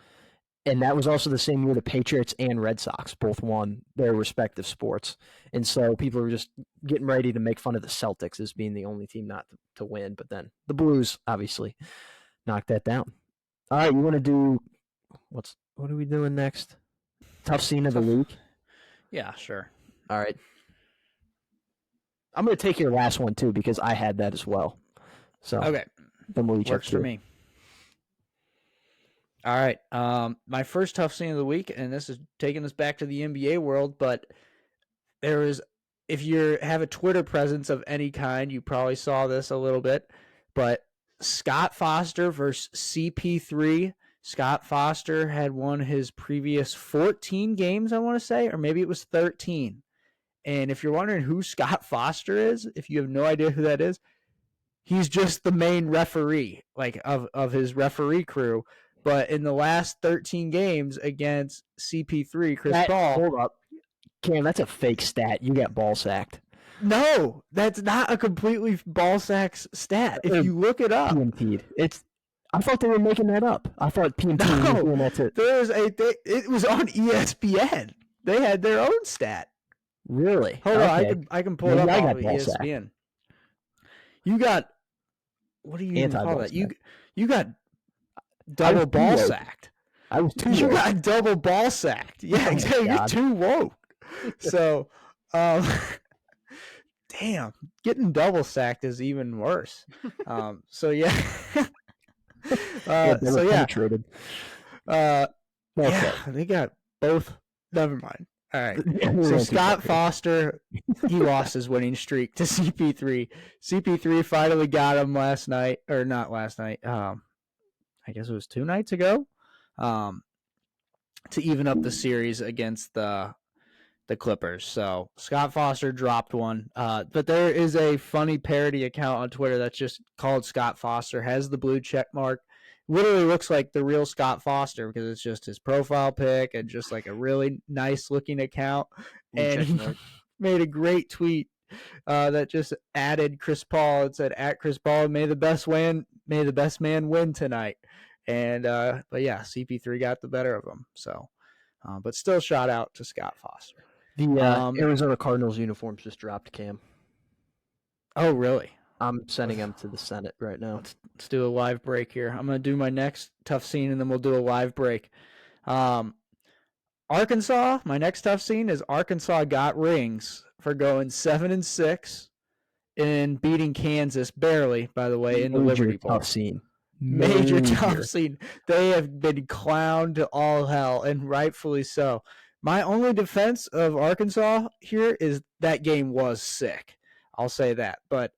And that was also the same year the Patriots and Red Sox both won their respective sports. And so people were just getting ready to make fun of the Celtics as being the only team not to win. But then the Blues obviously knocked that down. All right, you want to do what are we doing next? Tough scene of the week? Yeah, sure. All right. I'm going to take your last one too, because I had that as well. So okay. Then we'll each works for me. All right. My first tough scene of the week, and this is taking us back to the NBA world, but there is, if you have a Twitter presence of any kind, you probably saw this a little bit, but Scott Foster versus CP3. Scott Foster had won his previous 14 games, I want to say, or maybe it was 13. And if you're wondering who Scott Foster is, if you have no idea who that is, he's just the main referee, like of his referee crew. But in the last 13 games against CP3, Paul. Hold up. Cam, that's a fake stat. You got ball sacked. No, that's not a completely ball sack stat. If you look it up. PMT'd. I thought they were making that up. I thought PMT was doing that too. It was on ESPN. They had their own stat. Really? Hold on, I can pull it up on ESPN. You got, what do you even call that? You got double ball sacked. I was too You woke. got double ball sacked. Yeah, exactly. You're too woke. So, damn, getting double sacked is even worse. So yeah. Penetrated. Okay. Yeah, they got both. Never mind. All right. So Scott Foster, he lost his winning streak to CP3. CP3 finally got him last night, or not last night. I guess it was 2 nights ago. To even up the series against the Clippers. So Scott Foster dropped one. But there is a funny parody account on Twitter that's just called Scott Foster, has the blue check mark. Literally looks like the real Scott Foster because it's just his profile pic and just like a really nice looking account. And he made a great tweet that just added Chris Paul. It said, "At Chris Paul, may the best man win tonight." And but yeah, CP3 got the better of him. So, but still, shout out to Scott Foster. The Arizona Cardinals uniforms just dropped, Cam. Oh, really? I'm sending them to the Senate right now. Let's do a live break here. I'm going to do my next tough scene, and then we'll do a live break. Arkansas, my next tough scene is Arkansas got rings for going 7-6 and beating Kansas barely, by the way, in the Liberty Bowl. Tough scene. Major tough scene. They have been clowned to all hell, and rightfully so. My only defense of Arkansas here is that game was sick. I'll say that. But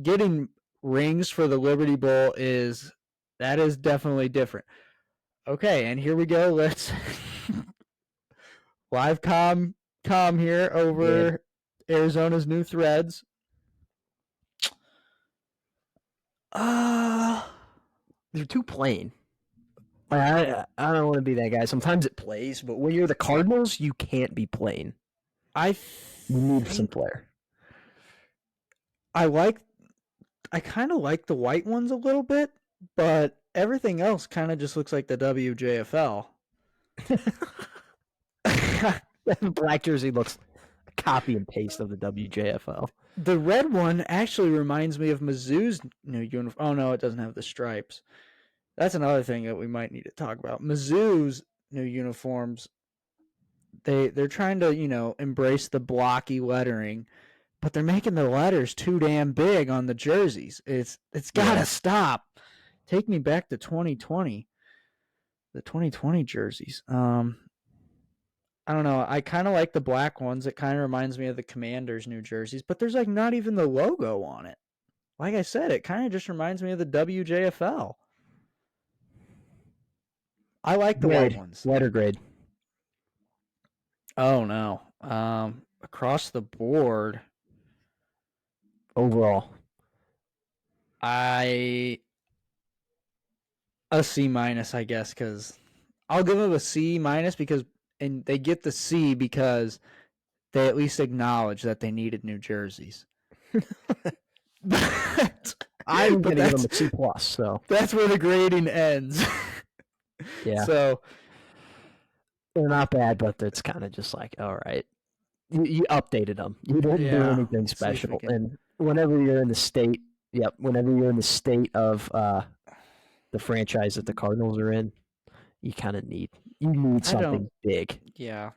getting rings for the Liberty Bowl is definitely different. Okay, and here we go. Let's live com here over Arizona's new threads. They're too plain. I don't want to be that guy. Sometimes it plays, but when you're the Cardinals, you can't be plain. You need some flair. I kind of like the white ones a little bit, but everything else kind of just looks like the WJFL. The black jersey looks a copy and paste of the WJFL. The red one actually reminds me of Mizzou's new uniform. Oh, no, it doesn't have the stripes. That's another thing that we might need to talk about. Mizzou's new uniforms, they're trying to, embrace the blocky lettering, but they're making the letters too damn big on the jerseys. It's got to stop. Take me back to 2020. The 2020 jerseys. I don't know. I kind of like the black ones. It kind of reminds me of the Commanders' new jerseys, but there's not even the logo on it. Like I said, it kind of just reminds me of the WJFL. I like the white ones. Letter grade. Oh, no. Across the board. Overall. A C-, I guess, because I'll give them a C- because, and they get the C because they at least acknowledge that they needed new jerseys. I'm going to give them a C+, so. That's where the grading ends. Yeah. So they're not bad, but it's kind of just like, all right. You updated them. You didn't do anything special. And whenever you're in the state, of the franchise that the Cardinals are in, you kind of need something big. Yeah.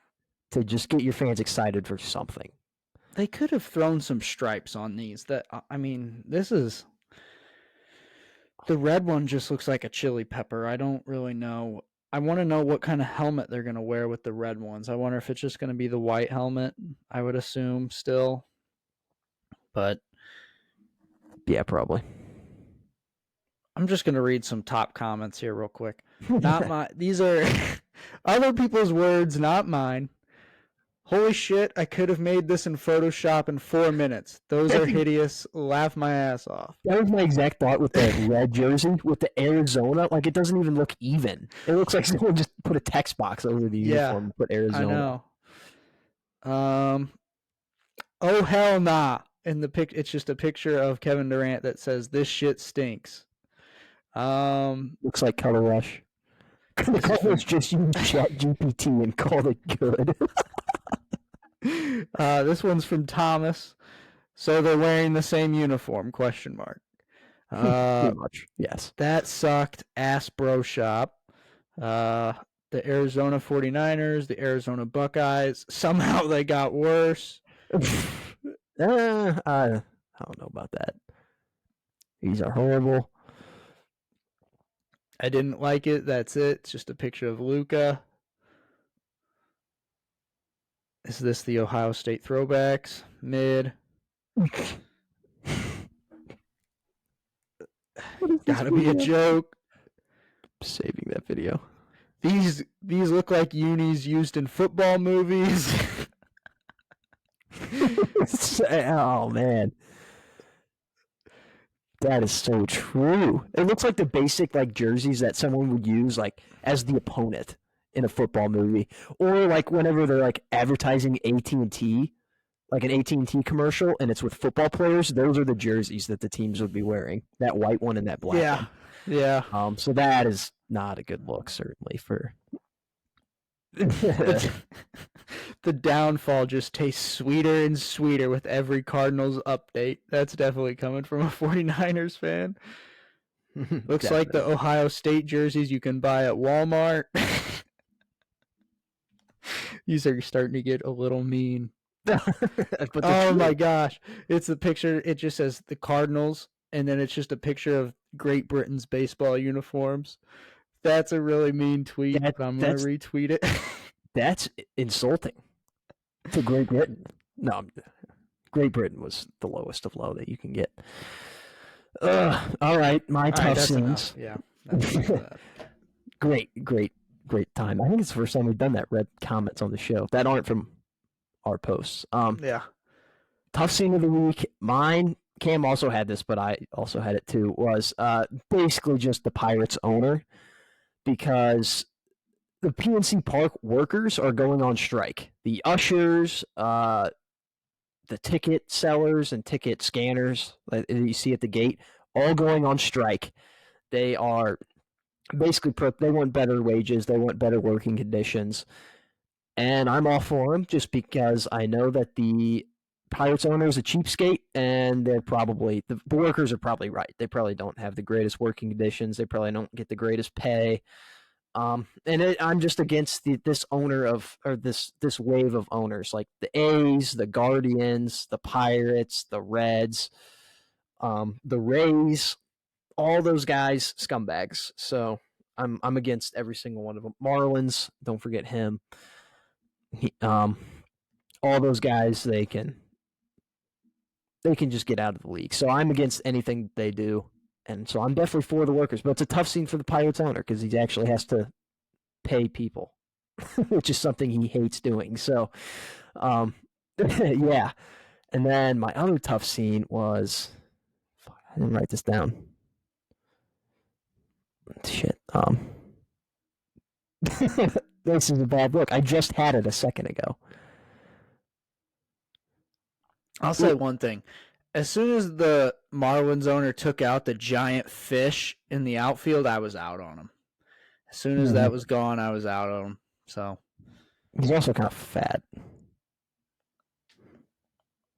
To just get your fans excited for something. They could have thrown some stripes on these. This is the red one just looks like a chili pepper. I don't really know. I want to know what kind of helmet they're going to wear with the red ones. I wonder if it's just going to be the white helmet, I would assume still. But yeah, probably. I'm just going to read some top comments here real quick. These are other people's words, not mine. Holy shit, I could have made this in Photoshop in 4 minutes. Those are hideous. Laugh my ass off. That was my exact thought with the red jersey, with the Arizona. Like, it doesn't even look even. It looks like someone just put a text box over the uniform and put Arizona. I know. Oh, hell nah. In the it's just a picture of Kevin Durant that says, "This shit stinks." Looks like Color Rush. The Cardinals just used ChatGPT and called it good. This one's from Thomas. So they're wearing the same uniform, ? Pretty much, yes. That sucked. Ass bro shop. The Arizona 49ers, the Arizona Buckeyes. Somehow they got worse. I don't know about that. These are horrible. I didn't like it. That's it. It's just a picture of Luca. Is this the Ohio State throwbacks? Mid. Gotta be a joke. Saving that video. These look like unis used in football movies. Oh man, that is so true. It looks like the basic like jerseys that someone would use like as the opponent in a football movie, or like whenever they're like advertising AT&T, like an AT&T commercial, and it's with football players. Those are the jerseys that the teams would be wearing. That white one and that black one. Yeah. So that is not a good look, certainly for. The downfall just tastes sweeter and sweeter with every Cardinals update. That's definitely coming from a 49ers fan. Looks like the Ohio State jerseys you can buy at Walmart. These are starting to get a little mean. Oh my gosh. It's a picture. It just says the Cardinals, and then it's just a picture of Great Britain's baseball uniforms. That's a really mean tweet, but I'm going to retweet it. That's insulting to Great Britain. No, Great Britain was the lowest of low that you can get. All right, my tough scenes. Yeah. Great time. I think it's the first time we've done that. Read comments on the show that aren't from our posts. Yeah. Tough scene of the week. Mine, Cam also had this, but I also had it too, was basically just the Pirates owner, because the PNC Park workers are going on strike. The ushers, the ticket sellers and ticket scanners that you see at the gate, all going on strike. They are basically, they want better wages. They want better working conditions. And I'm all for them just because I know that the Pirates owner is a cheapskate, and they're probably, the workers are probably right. They probably don't have the greatest working conditions. They probably don't get the greatest pay. I'm just against this owner of, or this wave of owners, like the A's, the Guardians, the Pirates, the Reds, the Rays, all those guys, scumbags. So I'm against every single one of them. Marlins, don't forget him. All those guys, they can just get out of the league. So I'm against anything they do. And so I'm definitely for the workers, but it's a tough scene for the Pirates owner because he actually has to pay people, which is something he hates doing. So, yeah. And then my other tough scene was, I didn't write this down. Shit. This is a bad look. I just had it a second ago. I'll say one thing. As soon as the Marlins owner took out the giant fish in the outfield, I was out on him. As soon as that was gone, I was out on him. So he's also kind of fat.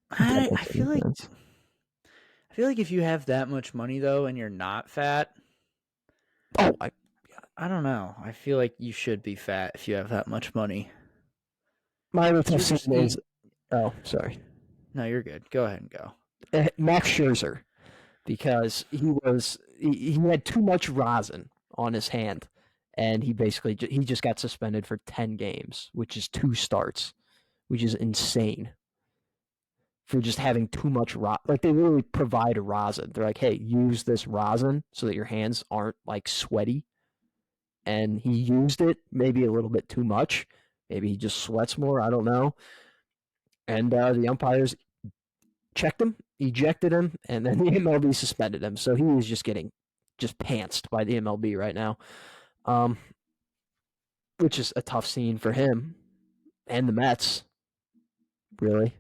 I feel like if you have that much money though, and you're not fat, I don't know. I feel like you should be fat if you have that much money. My other tough scene is, oh, sorry. No, you're good. Go ahead and go. Max Scherzer, because he had too much rosin on his hand, and he just got suspended for 10 games, which is 2 starts, which is insane for just having too much rosin. Like, they literally provide a rosin. They're like, hey, use this rosin so that your hands aren't like sweaty. And he used it maybe a little bit too much. Maybe he just sweats more. I don't know. And the umpires checked him, ejected him, and then the MLB suspended him. So he was just getting pantsed by the MLB right now, which is a tough scene for him and the Mets. Really,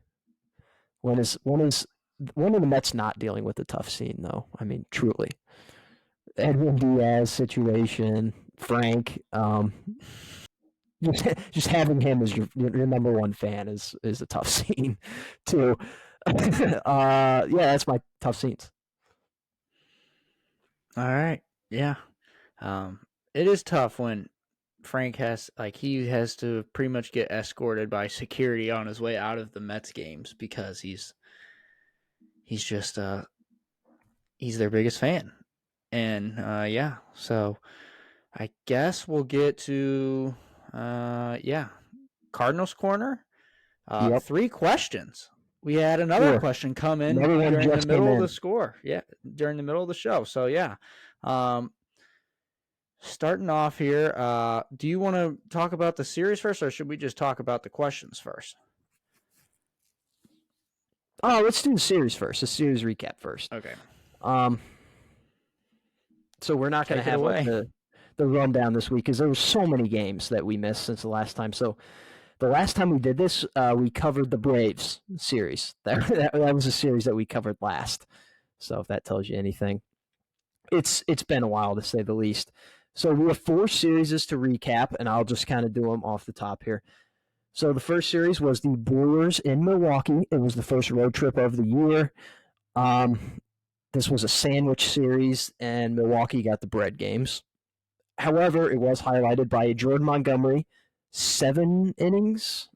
when is the Mets not dealing with a tough scene though? I mean, truly, Edwin Diaz situation, Frank. Just having him as your number one fan is a tough scene too. Yeah, that's my tough scenes. All right. Yeah. It is tough when Frank he has to pretty much get escorted by security on his way out of the Mets games because he's just he's their biggest fan. And yeah, so I guess we'll get to Cardinals Corner. Yep. 3 questions. We had another question come in during the middle of the score. Yeah, during the middle of the show. So yeah. Starting off here, do you want to talk about the series first, or should we just talk about the questions first? Oh, let's do the series first. The series recap first. Okay. So we're not going to have like the rundown this week because there were so many games that we missed since the last time. So the last time we did this, we covered the Braves series. That was a series that we covered last. So if that tells you anything, it's been a while to say the least. So we have 4 series to recap, and I'll just kind of do them off the top here. So the first series was the Brewers in Milwaukee. It was the first road trip of the year. This was a sandwich series, and Milwaukee got the bread games. However, it was highlighted by Jordan Montgomery, 7 innings.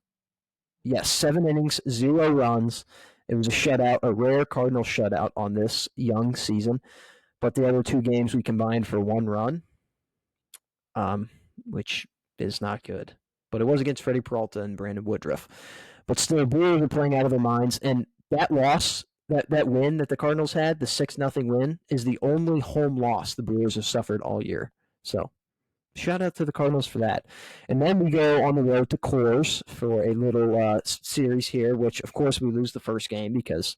Yes, 7 innings, 0 runs. It was a shutout, a rare Cardinal shutout on this young season. But the other 2 games we combined for 1 run, which is not good. But it was against Freddie Peralta and Brandon Woodruff. But still, the Brewers were playing out of their minds. And that loss, that win that the Cardinals had, the 6-0 win, is the only home loss the Brewers have suffered all year. So shout out to the Cardinals for that. And then we go on the road to Coors for a little series here, which, of course, we lose the first game because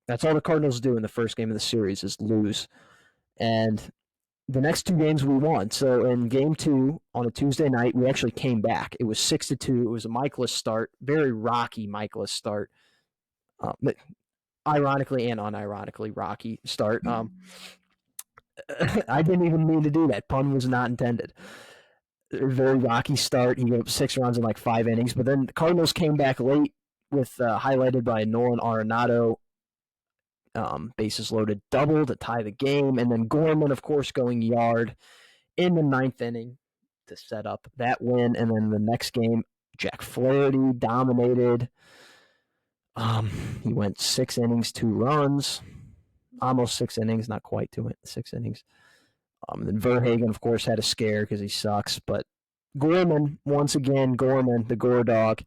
that's all the Cardinals do in the first game of the series is lose. And the next 2 games we won. So in game 2 on a Tuesday night, we actually came back. It was 6-2. It was a Michaelis start, very rocky Michaelis start. Ironically and unironically rocky start. I didn't even mean to do that. Pun was not intended. Very rocky start. He gave up 6 runs in like 5 innings, but then the Cardinals came back late with highlighted by Nolan Arenado. Bases loaded double to tie the game, and then Gorman, of course, going yard in the 9th inning to set up that win. And then the next game, Jack Flaherty dominated. He went 6 innings, 2 runs, almost 6 innings, not quite 6 innings. Then Verhagen, of course, had a scare because he sucks. But Gorman, once again, the Gore Dog,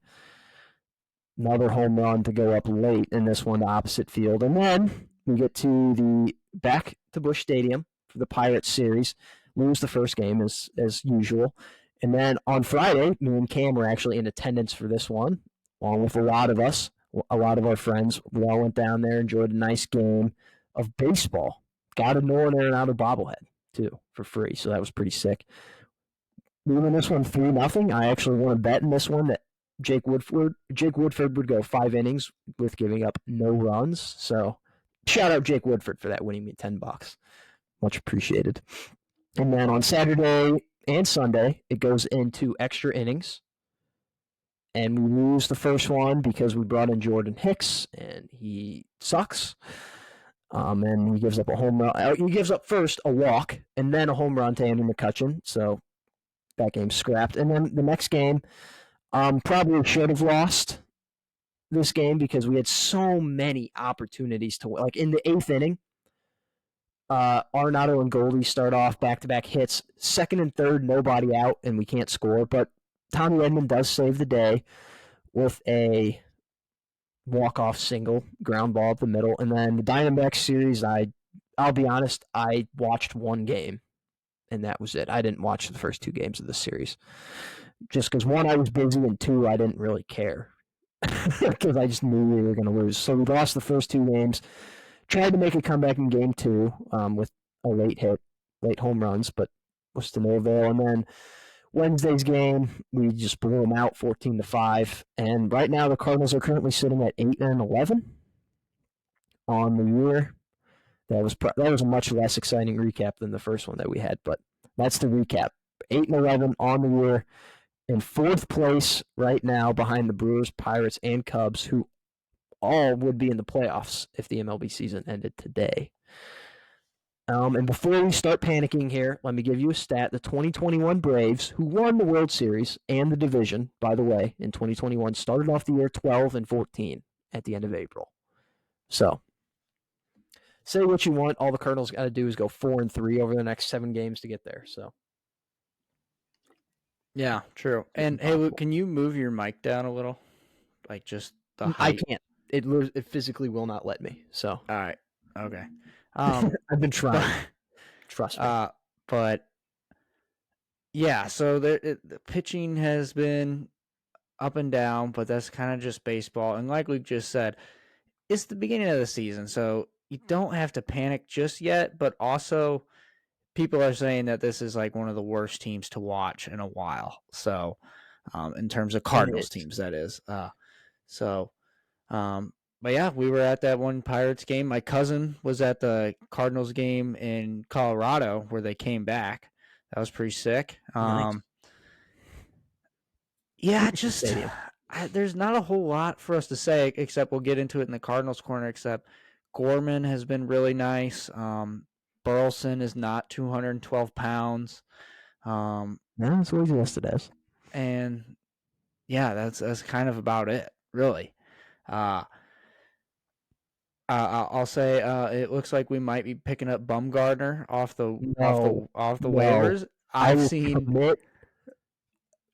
another home run to go up late in this one, the opposite field. And then we get to back to Busch Stadium for the Pirates series, lose the first game as usual. And then on Friday, me and Cam were actually in attendance for this one, along with a lot of our friends. We all went down there, enjoyed a nice game of baseball. Got a Nolan Arenado bobblehead, too, for free, so that was pretty sick. We won this one 3-0. I actually won a bet in this one that Jake Woodford would go 5 innings with giving up no runs. So shout out Jake Woodford for that, winning me $10. Much appreciated. And then on Saturday and Sunday, it goes into extra innings. And we lose the first one because we brought in Jordan Hicks, and he sucks. And he gives up a home run. He gives up first a walk, and then a home run to Andrew McCutchen. So that game's scrapped. And then the next game, probably should have lost this game because we had so many opportunities to win. Like in the 8th inning, Arenado and Goldie start off back-to-back hits. 2nd and 3rd, nobody out, and we can't score. But Tommy Edman does save the day with a walk-off single, ground ball up the middle. And then the Diamondbacks series, I'll be honest, I watched 1 game, and that was it. I didn't watch the first 2 games of the series. Just because 1, I was busy, and 2, I didn't really care because I just knew we were going to lose. So we lost the first 2 games. Tried to make a comeback in game 2 with a late home runs, but was to no avail. And then Wednesday's game, we just blew them out 14-5. And right now, the Cardinals are currently sitting at 8-11 on the year. That was a much less exciting recap than the first one that we had, but that's the recap. 8-11 on the year. In 4th place right now behind the Brewers, Pirates, and Cubs, who all would be in the playoffs if the MLB season ended today. And before we start panicking here, let me give you a stat. The 2021 Braves, who won the World Series and the division, by the way, in 2021, started off the year 12-14 at the end of April. So, say what you want. All the Cardinals got to do is go 4-3 over the next 7 games to get there. So, yeah, true. And hey, Luke, can you move your mic down a little? Like just the height? I can't. It physically will not let me. So, all right, okay. I've been trying. Trust me. But yeah, so the pitching has been up and down, but that's kind of just baseball. And like Luke just said, it's the beginning of the season, so you don't have to panic just yet. But also, people are saying that this is like one of the worst teams to watch in a while. So, in terms of Cardinals teams, that is. But yeah, we were at that one Pirates game. My cousin was at the Cardinals game in Colorado where they came back. That was pretty sick. Nice. Yeah, there's not a whole lot for us to say, except we'll get into it in the Cardinals Corner, except Gorman has been really nice. Burleson is not 212 pounds. No, that's what he's listed as. And yeah, that's kind of about it, really. I'll say it looks like we might be picking up Bumgarner off the waivers. I've seen commit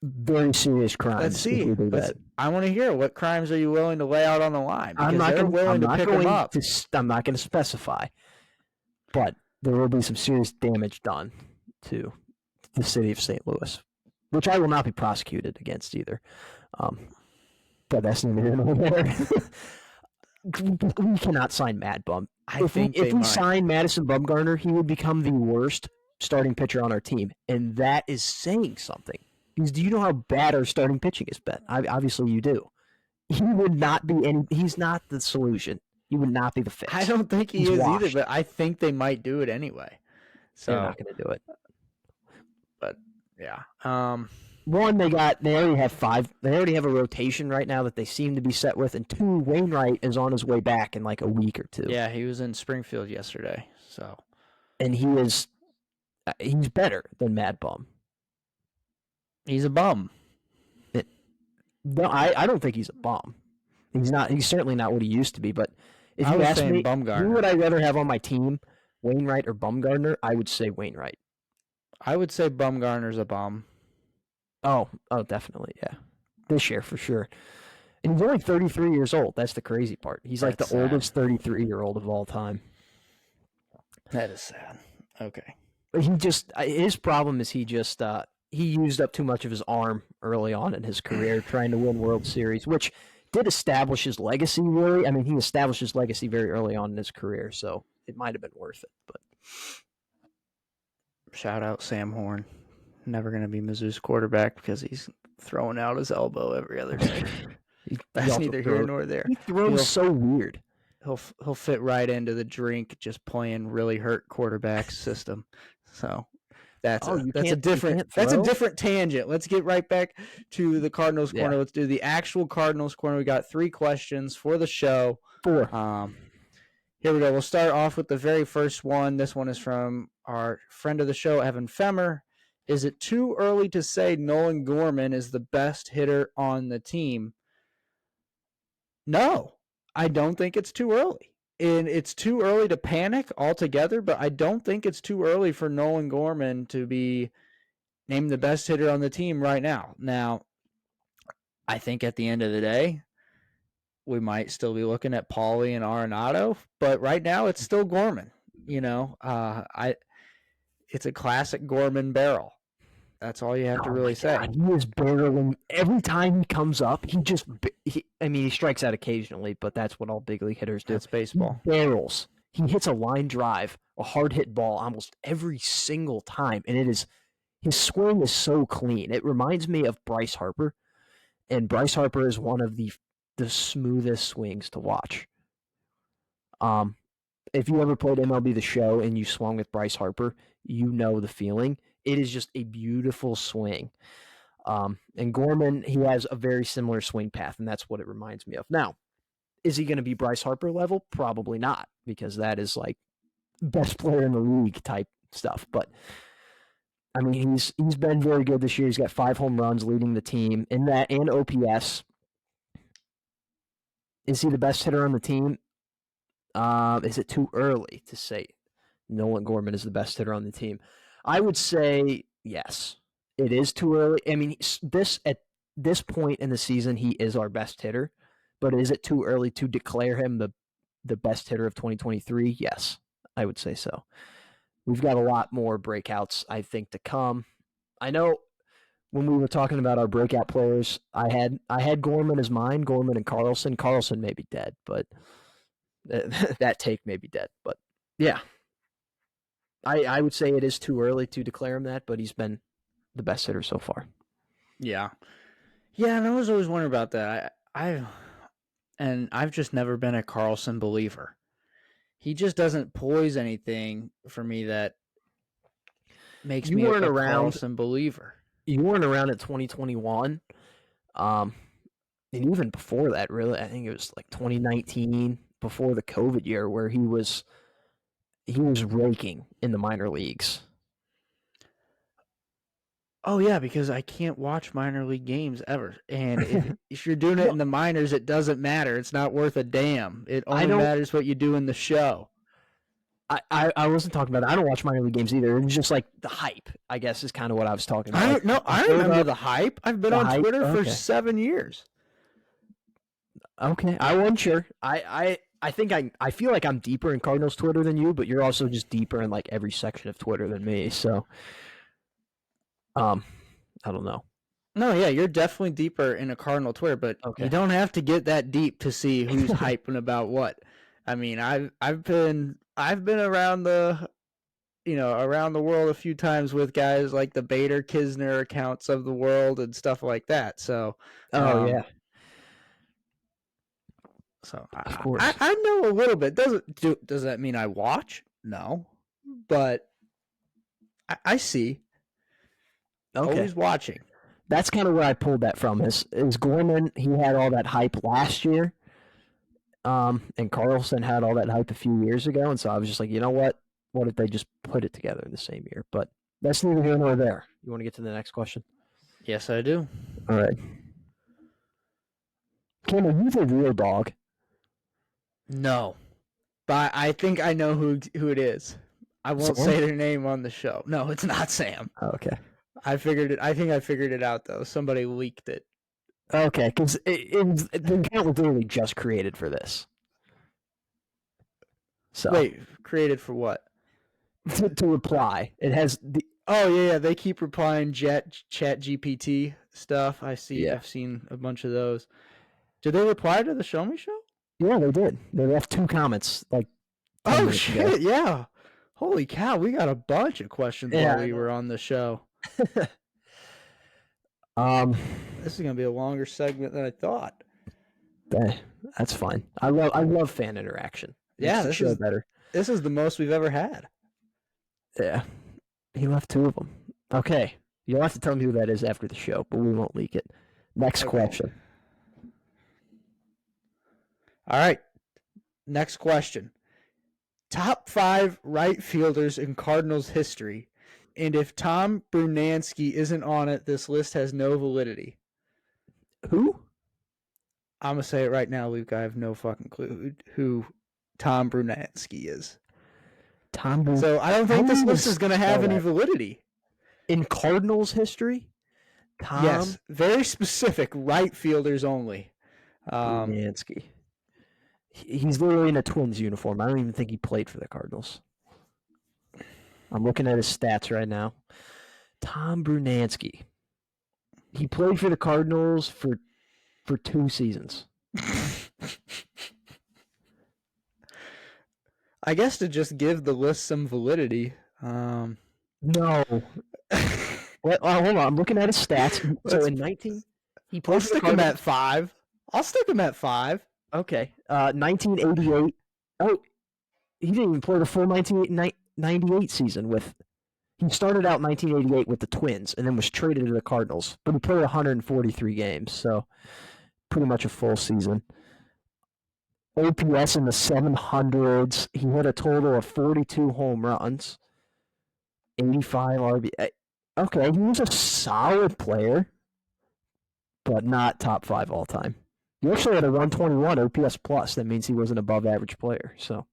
very serious crimes. Let's see. I want to hear, what crimes are you willing to lay out on the line? Because I'm not they're willing to pick them up. I'm not going to specify, but there will be some serious damage done to the city of St. Louis, which I will not be prosecuted against either. But that's neither here nor there. We cannot sign Mad Bum. If we sign Madison Bumgarner, he would become the worst starting pitcher on our team, and that is saying something. Because do you know how bad our starting pitching has been? Obviously, you do. He would not be he's not the solution. He would not be the fix. I don't think he's washed either, but I think they might do it anyway. So they're not going to do it. But yeah. One, they already have 5. They already have a rotation right now that they seem to be set with, and 2, Wainwright is on his way back in like a week or 2. Yeah, he was in Springfield yesterday. So, and he's better than Mad Bum. He's a bum. No, I don't think he's a bum. He's not. He's certainly not what he used to be. But if you ask me, who would I rather have on my team, Wainwright or Bumgarner? I would say Wainwright. I would say Bumgarner's a bum. Oh, definitely, yeah. This year for sure. And he's only 33 years old. That's the crazy part. He's like the oldest 33-year-old of all time. That is sad. Okay. But his problem is he used up too much of his arm early on in his career trying to win World Series, which did establish his legacy, really. I mean, he established his legacy very early on in his career, so it might have been worth it. But shout out Sam Horn. Never going to be Mizzou's quarterback because he's throwing out his elbow every other day. That's neither here nor there. He throws so weird. He'll fit right into the drink just playing really hurt quarterback system. So that's a different tangent. Let's get right back to the Cardinals Corner. Let's do the actual Cardinals Corner. We got 3 questions for the show. 4. Here we go. We'll start off with the very first one. This one is from our friend of the show, Evan Femmer. Is it too early to say Nolan Gorman is the best hitter on the team? No, I don't think it's too early. And it's too early to panic altogether, but I don't think it's too early for Nolan Gorman to be named the best hitter on the team right now. Now, I think at the end of the day, we might still be looking at Paulie and Arenado, but right now it's still Gorman. You know, it's a classic Gorman barrel. That's all you have to really say. God, he is barreling every time he comes up. He strikes out occasionally, but that's what all big league hitters do. That's baseball. He barrels. He hits a line drive, a hard hit ball almost every single time, and his swing is so clean. It reminds me of Bryce Harper, and Bryce Harper is one of the smoothest swings to watch. If you ever played MLB The Show and you swung with Bryce Harper, you know the feeling. It is just a beautiful swing. And Gorman, he has a very similar swing path, and that's what it reminds me of. Now, is he going to be Bryce Harper level? Probably not, because that is like best player in the league type stuff. But I mean, he's been very good this year. He's got 5 home runs, leading the team in that, and OPS. Is he the best hitter on the team? Is it too early to say Nolan Gorman is the best hitter on the team? I would say yes. It is too early. I mean, at this point in the season, he is our best hitter. But is it too early to declare him the best hitter of 2023? Yes, I would say so. We've got a lot more breakouts, I think, to come. I know when we were talking about our breakout players, I had Gorman as mine, Gorman and Carlson. Carlson may be dead, but that take may be dead. But yeah, I would say it is too early to declare him that, but he's been the best hitter so far. Yeah. Yeah, and I was always wondering about that. I've just never been a Carlson believer. He just doesn't poise anything for me that makes me a Carlson believer. You weren't around at 2021. And even before that, really, I think it was like 2019, before the COVID year, where he was raking in the minor leagues. Oh, yeah, because I can't watch minor league games ever. And if you're doing it in the minors, it doesn't matter. It's not worth a damn. It only matters what you do in the show. I wasn't talking about it. I don't watch minor league games either. It's just like the hype, I guess, is kind of what I was talking about. I remember the hype. I've been on Twitter for 7 years. Okay, I wasn't sure. I think I feel like I'm deeper in Cardinals Twitter than you, but you're also just deeper in like every section of Twitter than me. So, I don't know. No, yeah, you're definitely deeper in a Cardinal Twitter, but you don't have to get that deep to see who's hyping about what. I mean, I've been around the world a few times with guys like the Bader Kisner accounts of the world and stuff like that. So, yeah. So of course, I know a little bit. Does that mean I watch? No, but I see. Okay. Always watching. That's kind of where I pulled that from. Is Gorman? He had all that hype last year, and Carlson had all that hype a few years ago, and so I was just like, you know what? What if they just put it together in the same year? But that's neither here nor there. You want to get to the next question? Yes, I do. All right. Cam, are you the real dog? No, but I think I know who it is. I won't say their name on the show. No, it's not Sam. Oh, okay. I think I figured it out though. Somebody leaked it. Okay, because the account was literally just created for this. So wait, created for what? To reply. It has the. Oh yeah, they keep replying Chat GPT stuff. I see. Yeah. I've seen a bunch of those. Did they reply to the Show Me Show? Yeah, they did. They left 2 comments. Like, oh shit! Ago. Yeah. Holy cow! We got a bunch of questions while we were on the show. This is gonna be a longer segment than I thought. That's fine. I love fan interaction. Yeah, this is better. This is the most we've ever had. Yeah, he left 2 of them. Okay, you'll have to tell me who that is after the show, but we won't leak it. Next question. All right, next question. Top 5 right fielders in Cardinals history. And if Tom Brunansky isn't on it, this list has no validity. Who? I'm going to say it right now, Luke. I have no fucking clue who Tom Brunansky is. So I don't think this list is going to have any validity. In Cardinals history? Yes, very specific right fielders only. Brunansky. He's literally in a Twins uniform. I don't even think he played for the Cardinals. I'm looking at his stats right now. Tom Brunansky. He played for the Cardinals for 2 seasons. I guess to just give the list some validity. No. Well, hold on. I'm looking at his stats. So in 19, he played. I'll stick him at 5. I'll stick him at 5. Okay. 1988. Oh, he didn't even play the full 1998 season with. He started out 1988 with the Twins and then was traded to the Cardinals, but he played 143 games, so pretty much a full season. OPS in the 700s. He hit a total of 42 home runs, 85 RBI. Okay, he was a solid player, but not top 5 all time. He actually had a 121 OPS plus. That means he was an above average player. So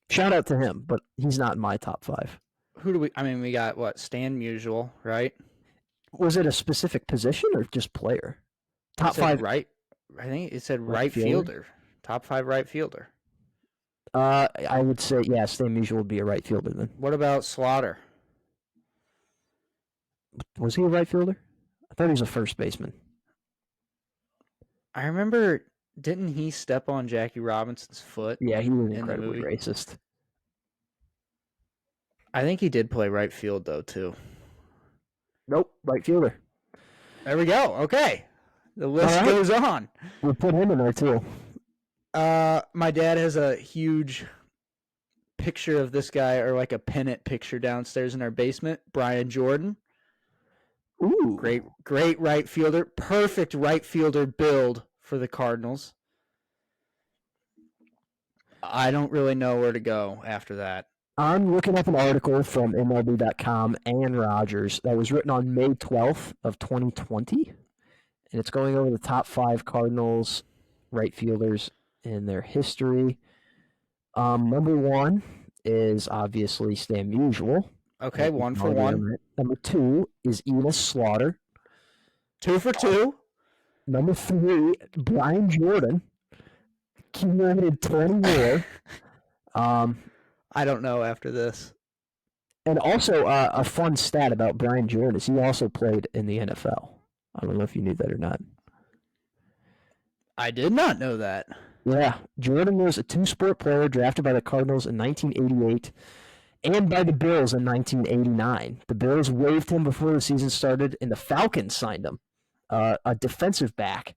shout out to him, but he's not in my top 5. Who do we? I mean, we got what? Stan Musial, right? Was it a specific position or just player? Top 5 right. I think it said right fielder. Top 5 right fielder. I would say Stan Musial would be a right fielder then. What about Slaughter? Was he a right fielder? I thought he was a first baseman. I remember, didn't he step on Jackie Robinson's foot? Yeah, he was incredibly racist. I think he did play right field, though, too. Nope, right fielder. There we go. Okay. The list goes on. We'll put him in there, too. My dad has a huge picture of this guy, or like a pennant picture downstairs in our basement. Brian Jordan. Ooh. Great right fielder. Perfect right fielder build for the Cardinals. I don't really know where to go after that. I'm looking up an article from MLB.com and Rogers that was written on May 12th of 2020, and it's going over the top 5 Cardinals right fielders in their history. Number 1 is obviously Stan Musial. Okay, 1 for 1. Number 2 is Enos Slaughter. 2 for 2. Number 3, Brian Jordan. Accumulated 20 more. I don't know after this. And also, a fun stat about Brian Jordan is he also played in the NFL. I don't know if you knew that or not. I did not know that. Yeah, Jordan was a 2-sport player drafted by the Cardinals in 1988 and by the Bills in 1989. The Bills waived him before the season started, and the Falcons signed him, a defensive back.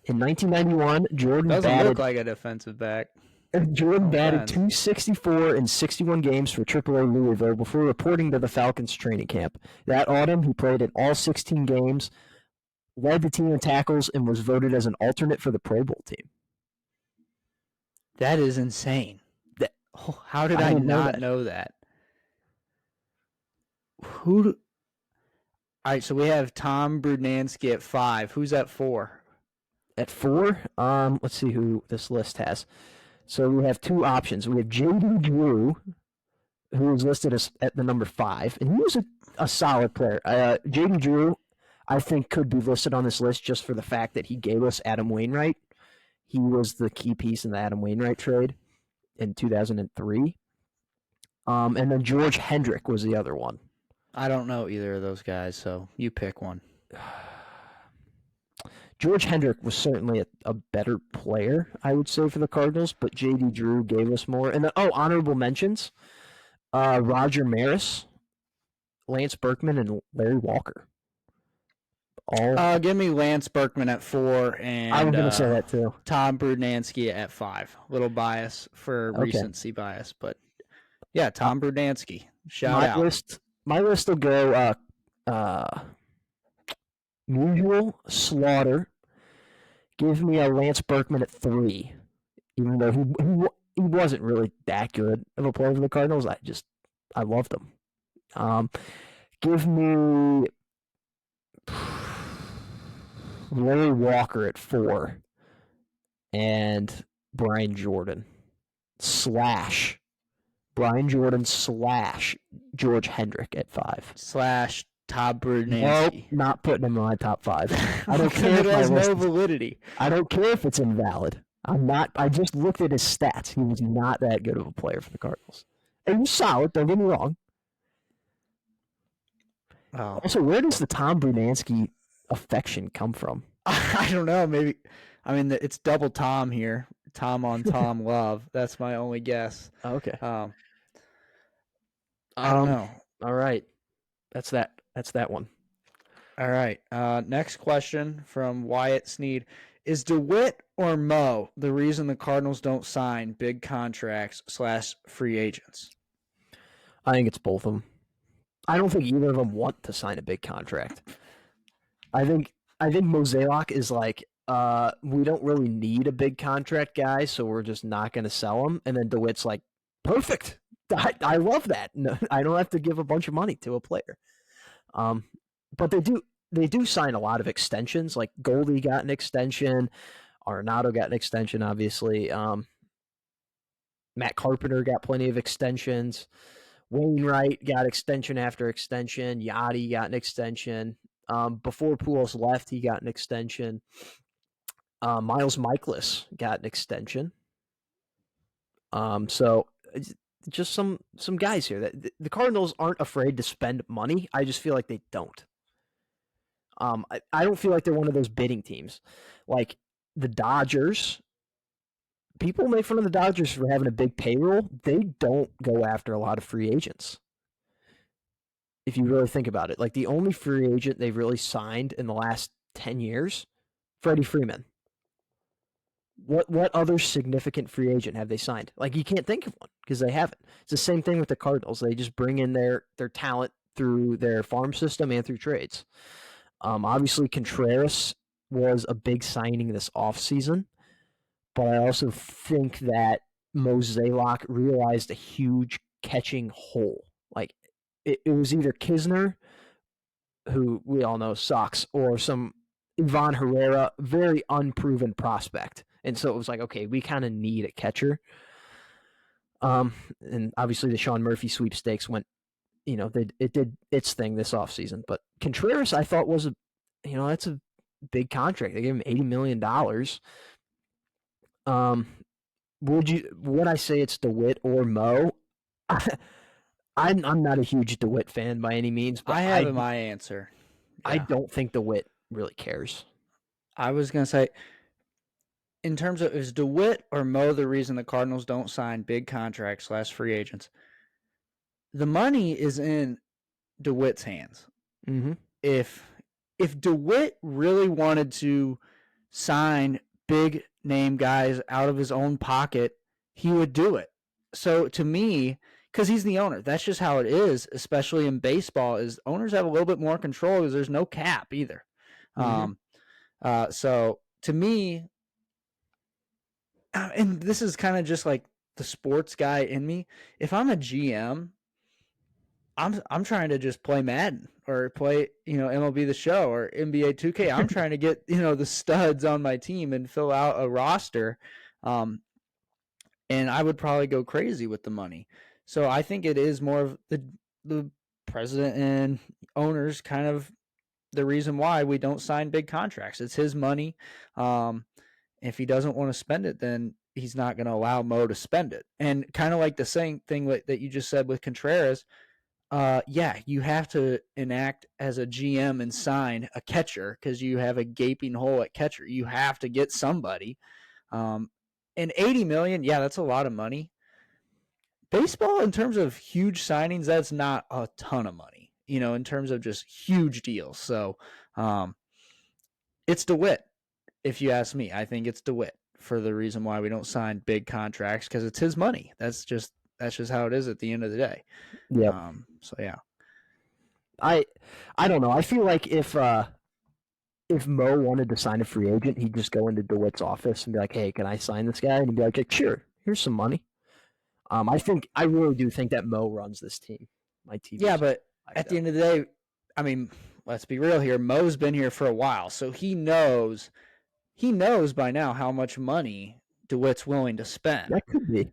In 1991, Jordan doesn't look like a defensive back. Jordan batted .264 in 61 games for AAA Louisville before reporting to the Falcons training camp. That autumn, he played in all 16 games, led the team in tackles, and was voted as an alternate for the Pro Bowl team. That is insane. How did I not know that? All right, so we have Tom Brudnansky at 5. Who's at 4? At 4, let's see who this list has. So we have 2 options. We have J.D. Drew, who is listed as at the number 5, and he was a solid player. J.D. Drew, I think, could be listed on this list just for the fact that he gave us Adam Wainwright. He was the key piece in the Adam Wainwright trade in 2003. And then George Hendrick was the other one. I don't know either of those guys, so you pick one. George Hendrick was certainly a better player, I would say, for the Cardinals, but J.D. Drew gave us more. And then, honorable mentions, Roger Maris, Lance Berkman, and Larry Walker. Give me Lance Berkman at 4, and I was going to say that too. Tom Brudnansky at 5. Little bias for recency bias, but yeah, Tom Brudnansky. Shout out. My list will go Musial, Slaughter. Give me a Lance Berkman at 3, even though he wasn't really that good of a player for the Cardinals. I loved him. Give me Larry Walker at 4 and Brian Jordan / Brian Jordan / George Hendrick at 5 / Todd Brudnansky. Nope, not putting him in my top 5. I don't care if it has no validity. I don't care if it's invalid. I just looked at his stats. He was not that good of a player for the Cardinals. And he was solid, don't get me wrong. Oh. Also, where does the Tom Brudnansky affection come from? I don't know. Maybe, it's double Tom here. Tom on Tom love. That's my only guess. Okay. I don't know. All right. That's that one. All right. Next question from Wyatt Sneed. Is DeWitt or Mo the reason the Cardinals don't sign big contracts / free agents? I think it's both of them. I don't think either of them want to sign a big contract. I think Mozeliak is like we don't really need a big contract guy, so we're just not going to sell him. And then DeWitt's like, perfect. I love that. No, I don't have to give a bunch of money to a player. But they do sign a lot of extensions. Like Goldie got an extension, Arenado got an extension, obviously. Matt Carpenter got plenty of extensions. Wainwright got extension after extension. Yachty got an extension. Before Pujols left, he got an extension. Miles Michaelis got an extension. So just some guys here that the Cardinals aren't afraid to spend money. I just feel like they don't. I don't feel like they're one of those bidding teams, like the Dodgers. People make fun of the Dodgers for having a big payroll. They don't go after a lot of free agents. If you really think about it, like the only free agent they've really signed in the last 10 years, Freddie Freeman. What other significant free agent have they signed? Like you can't think of one because they haven't. It's the same thing with the Cardinals. They just bring in their talent through their farm system and through trades. Obviously, Contreras was a big signing this offseason, but I also think that Mozeliak realized a huge catching hole. Like it was either Kisner, who we all know sucks, or some Ivan Herrera, very unproven prospect. And so it was like, okay, we kind of need a catcher. And obviously the Sean Murphy sweepstakes went, it did its thing this offseason. But Contreras, I thought was that's a big contract. They gave him $80 million. Would I say it's DeWitt or Mo? I'm not a huge DeWitt fan by any means, but I have my answer. Yeah. I don't think DeWitt really cares. I was going to say, in terms of is DeWitt or Mo the reason the Cardinals don't sign big contracts / free agents? The money is in DeWitt's hands. Mm-hmm. If DeWitt really wanted to sign big name guys out of his own pocket, he would do it. So to me, because he's the owner, that's just how it is, especially in baseball, is owners have a little bit more control because there's no cap either. Mm-hmm. So to me, and this is kind of just like the sports guy in me, if I'm a GM, I'm trying to just play Madden or play, MLB The Show or NBA 2K. I'm trying to get, the studs on my team and fill out a roster. And I would probably go crazy with the money. So I think it is more of the president and owners kind of the reason why we don't sign big contracts. It's his money. If he doesn't want to spend it, then he's not going to allow Mo to spend it. And kind of like the same thing that you just said with Contreras, you have to enact as a GM and sign a catcher because you have a gaping hole at catcher. You have to get somebody. And $80 million, that's a lot of money. Baseball, in terms of huge signings, that's not a ton of money, in terms of just huge deals. So it's DeWitt, if you ask me. I think it's DeWitt for the reason why we don't sign big contracts, because it's his money. That's just how it is at the end of the day. Yeah. So yeah. I don't know. I feel like if Mo wanted to sign a free agent, he'd just go into DeWitt's office and be like, "Hey, can I sign this guy?" And he'd be like, "Sure, here's some money." I really do think that Mo runs this team. My team. Yeah, but at the end of the day, I mean, let's be real here. Mo's been here for a while, so he knows by now how much money DeWitt's willing to spend. That could be.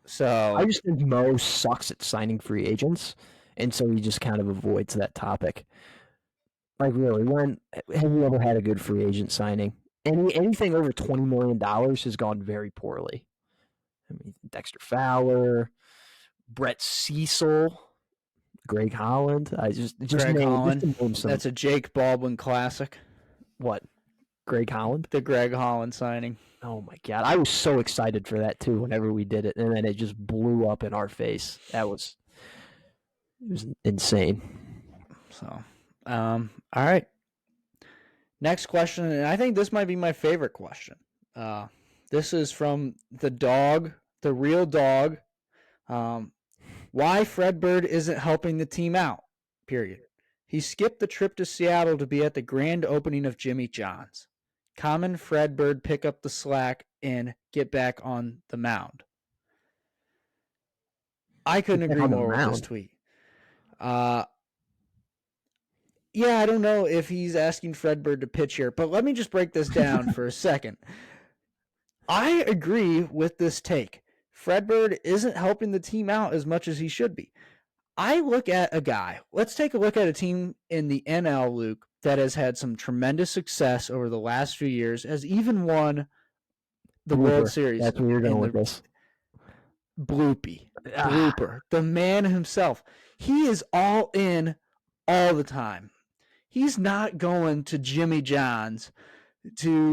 So I just think Mo sucks at signing free agents, and so he just kind of avoids that topic. Like, really, when have you ever had a good free agent signing? Anything over $20 million has gone very poorly. I mean, Dexter Fowler, Brett Cecil, Greg Holland. Greg Holland. That's a Jake Baldwin classic. What? Greg Holland? The Greg Holland signing. Oh my God. I was so excited for that too whenever we did it, and then it just blew up in our face. It was insane. So, all right. Next question, and I think this might be my favorite question. This is from the dog, the real dog. Why Fred Bird isn't helping the team out, period. He skipped the trip to Seattle to be at the grand opening of Jimmy John's. Common Fredbird pick up the slack and get back on the mound. I couldn't agree more with this tweet. Yeah, I don't know if he's asking Fredbird to pitch here, but let me just break this down for a second. I agree with this take. Fredbird isn't helping the team out as much as he should be. I look at a guy. Let's take a look at a team in the NL, Luke, that has had some tremendous success over the last few years, has even won the World Series. That's where you're going with this. Blooper, the man himself. He is all in all the time. He's not going to Jimmy John's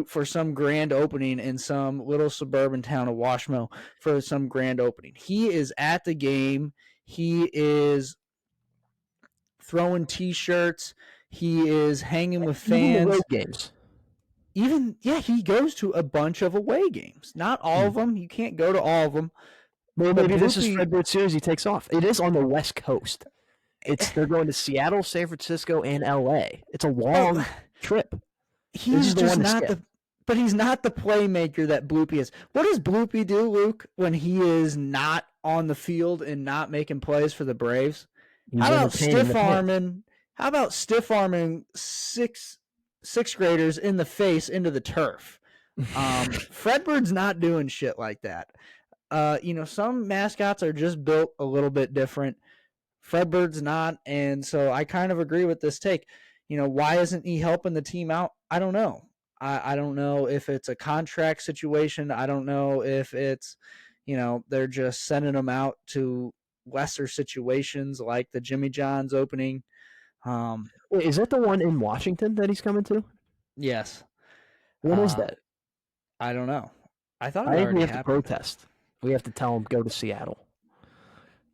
for some grand opening in some little suburban town of Washmo for some grand opening. He is at the game. He is throwing T-shirts. He is hanging with fans. Away games. He goes to a bunch of away games. Not all of them. You can't go to all of them. Well, maybe this is Fredbird Series he takes off. It is on the West Coast. They're going to Seattle, San Francisco, and L.A. It's a long trip. He's just not but he's not the playmaker that Bloopy is. What does Bloopy do, Luke, when he is not on the field and not making plays for the Braves? How about stiff arming sixth graders in the face into the turf? Fredbird's not doing shit like that. Some mascots are just built a little bit different. Fredbird's not, and so I kind of agree with this take. Why isn't he helping the team out? I don't know. I don't know if it's a contract situation. I don't know if it's, they're just sending him out to lesser situations like the Jimmy John's opening. Wait, is that the one in Washington that he's coming to? Yes. When is that? I don't know. I thought I think we have to protest. We have to tell him go to Seattle.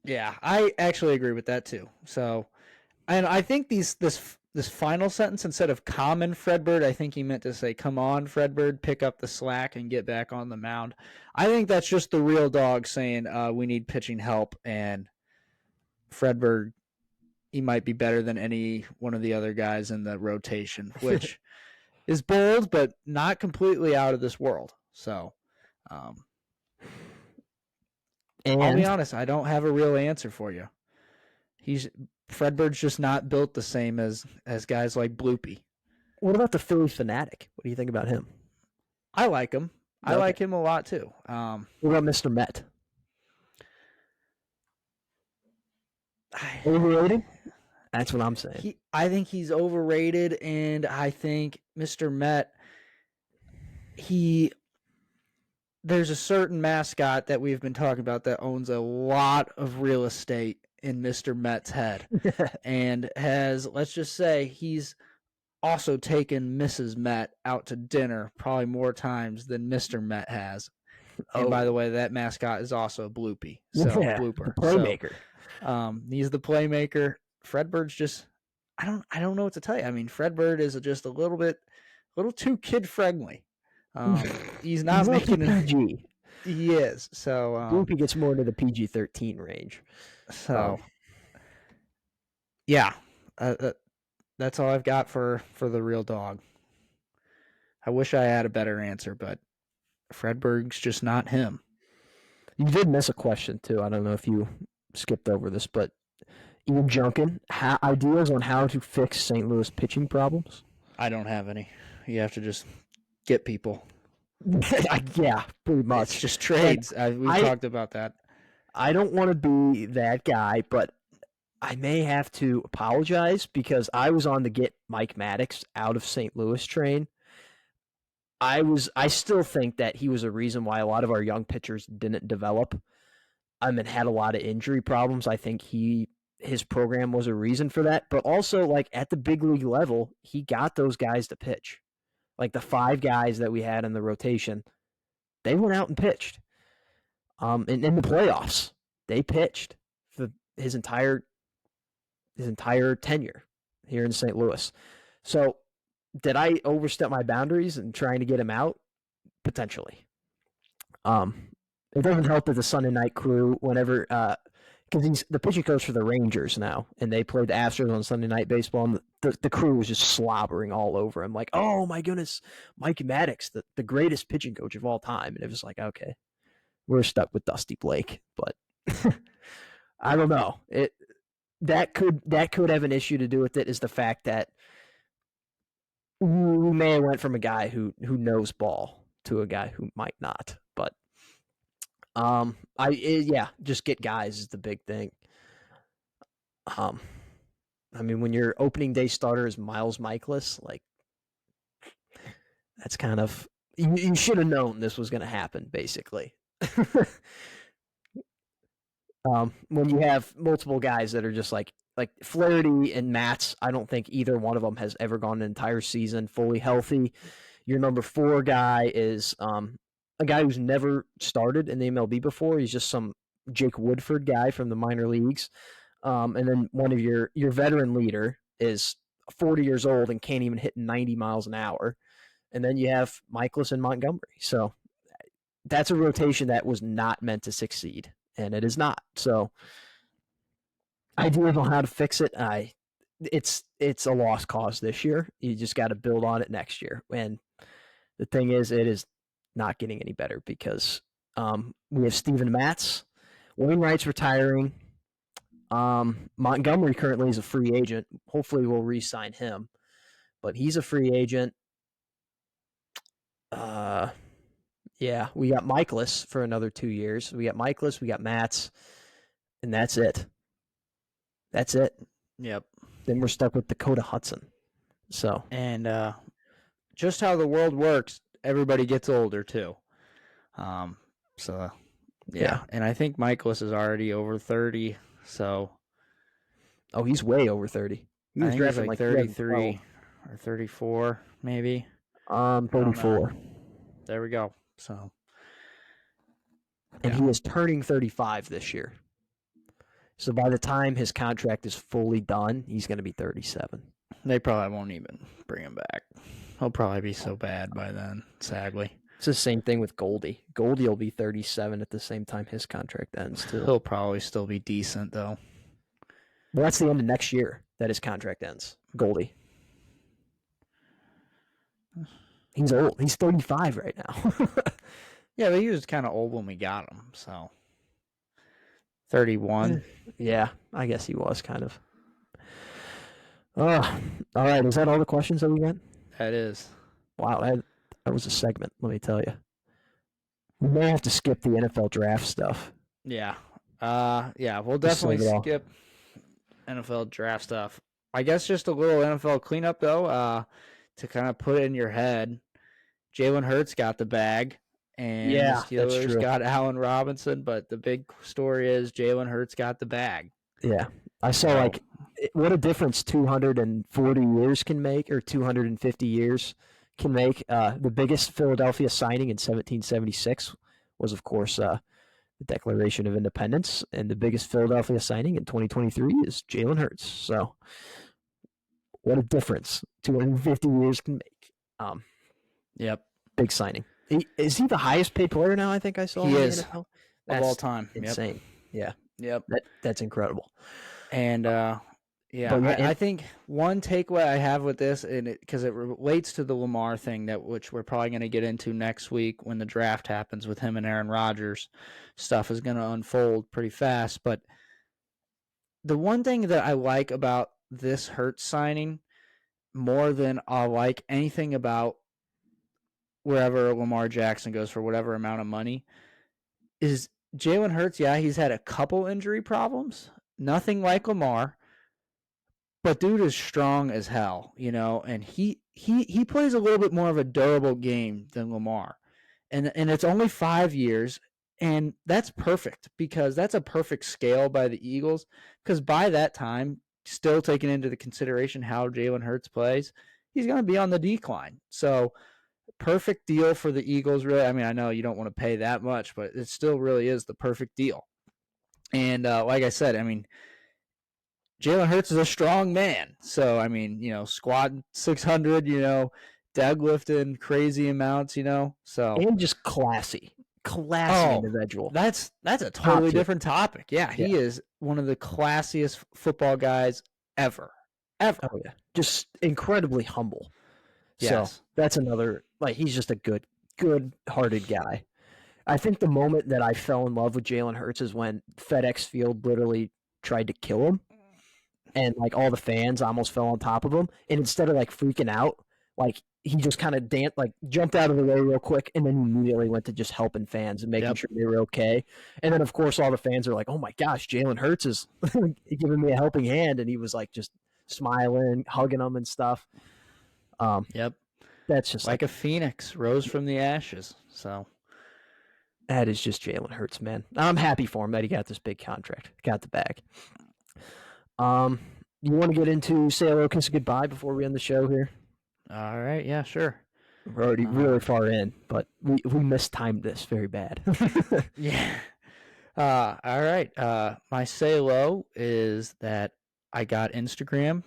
Yeah, I actually agree with that too. So, and I think this final sentence, instead of common Fredbird, I think he meant to say, come on, Fredbird, pick up the slack and get back on the mound. I think that's just the real dog saying we need pitching help, and Fredbird, he might be better than any one of the other guys in the rotation, which is bold, but not completely out of this world. So, I'll be honest, I don't have a real answer for you. Fredbird's just not built the same as guys like Bloopy. What about the Philly Fanatic? What do you think about him? I like him. Okay. I like him a lot too. What about Mr. Met? Overrated? That's what I'm saying. I think he's overrated, and I think Mr. Met, there's a certain mascot that we've been talking about that owns a lot of real estate in Mr. Met's head and has, let's just say, he's also taken Mrs. Met out to dinner probably more times than Mr. Met has. And by the way, that mascot is also Bloopy. So Blooper. The playmaker. So, he's the playmaker. Fredbird's just, I don't know what to tell you. I mean, Fredbird is just a little too kid friendly. He's not making PG. He is. So Bloopy gets more into the PG-13 range. So yeah, that's all I've got for the real dog. I wish I had a better answer, but Fredberg's just not him. You did miss a question too. I don't know if you skipped over this, but Ian Junkin, ideas on how to fix St. Louis pitching problems? I don't have any. You have to just get people. Yeah, pretty much. It's just trades. We talked about that. I don't want to be that guy, but I may have to apologize because I was on the get Mike Maddox out of St. Louis train. I still think that he was a reason why a lot of our young pitchers didn't develop. And had a lot of injury problems. I think his program was a reason for that. But also, like, at the big league level, he got those guys to pitch. Like the 5 guys that we had in the rotation, they went out and pitched. In the playoffs, they pitched for his entire tenure here in St. Louis. So, did I overstep my boundaries in trying to get him out? Potentially. It doesn't help that the Sunday night crew, whenever, because he's the pitching coach for the Rangers now, and they played the Astros on Sunday night baseball, and the crew was just slobbering all over him, like, oh my goodness, Mike Maddox, the greatest pitching coach of all time. And it was like, okay, we're stuck with Dusty Blake. But I don't know. That could have an issue to do with it, is the fact that we may have went from a guy who knows ball to a guy who might not. But just get guys is the big thing. I mean, when your opening day starter is Miles Michaelis, like, that's kind of, you should have known this was going to happen, basically. When you have multiple guys that are just like Flaherty and Matz, I don't think either one of them has ever gone an entire season fully healthy. Your number 4 guy is a guy who's never started in the MLB before. He's just some Jake Woodford guy from the minor leagues. And then one of your veteran leader is 40 years old and can't even hit 90 miles an hour. And then you have Michaelis and Montgomery. So that's a rotation that was not meant to succeed, and it is not. So I don't know how to fix it. It's a lost cause this year. You just got to build on it next year. And the thing is, it is not getting any better because we have Steven Matz, Wainwright's retiring. Montgomery currently is a free agent. Hopefully we'll re-sign him, but he's a free agent. Yeah, we got Michaelis for another 2 years. We got Michaelis, we got Matz, and that's it. That's it. Yep. Then we're stuck with Dakota Hudson. So, and just how the world works, everybody gets older too. Yeah. And I think Michaelis is already over 30. So, he's way over 30. He was drafted like 33 or 34, maybe. 34. There we go. So, and he is turning 35 this year. So by the time his contract is fully done, he's going to be 37. They probably won't even bring him back. He'll probably be so bad by then, sadly. It's the same thing with Goldie. Goldie will be 37 at the same time his contract ends, too. He'll probably still be decent, though. Well, that's the end of next year that his contract ends. Goldie. He's old. He's 35 right now. Yeah, but he was kind of old when we got him, so 31. Yeah, I guess he was kind of. All right. Is that all the questions that we got? That is. Wow, that was a segment, let me tell you. We may have to skip the NFL draft stuff. Yeah. We'll definitely skip NFL draft stuff. I guess just a little NFL cleanup, though, to kind of put it in your head. Jalen Hurts got the bag, and the Steelers got Allen Robinson, but the big story is Jalen Hurts got the bag. Yeah. I saw, what a difference 240 years can make, or 250 years can make. The biggest Philadelphia signing in 1776 was, of course, the Declaration of Independence, and the biggest Philadelphia signing in 2023 is Jalen Hurts. So, what a difference 250 years can make. Yep. Big signing. Is he the highest paid player now? I think I saw. He is. NFL? Of all time. Insane. Yep. Yeah. That's incredible. And I think one takeaway I have with this, because it relates to the Lamar thing, which we're probably going to get into next week when the draft happens with him and Aaron Rodgers. Stuff is going to unfold pretty fast. But the one thing that I like about this Hurts signing more than I like anything about wherever Lamar Jackson goes for whatever amount of money is Jalen Hurts. Yeah, he's had a couple injury problems. Nothing like Lamar. But dude is strong as hell, and he plays a little bit more of a durable game than Lamar. And it's only 5 years, and that's perfect because that's a perfect scale by the Eagles, because by that time, still taking into the consideration how Jalen Hurts plays, he's going to be on the decline. So perfect deal for the Eagles, really. I mean, I know you don't want to pay that much, but it still really is the perfect deal. And like I said, I mean, Jalen Hurts is a strong man. So, I mean, squatting 600, deadlifting crazy amounts, so. And just classy individual. That's a totally different topic. Yeah, he is one of the classiest football guys ever. ever. Oh yeah, just incredibly humble. So Yes. that's another, like, he's just a good-hearted guy. I think the moment that I fell in love with Jalen Hurts is when FedEx Field literally tried to kill him, and like all the fans almost fell on top of him. And instead of like freaking out, like he just kind of jumped out of the way real quick, and then immediately went to just helping fans and making sure they were okay. And then of course all the fans are like, "Oh my gosh, Jalen Hurts is giving me a helping hand," and he was like just smiling, hugging them and stuff. Yep. That's just Like a phoenix rose from the ashes. So that is just Jalen Hurts, man. I'm happy for him that he got this big contract, got the bag. You want to get into say hello, kiss goodbye before we end the show here? all right, yeah, sure. We're already really far in, but we mistimed this very bad. Yeah. All right. My say hello is that I got Instagram.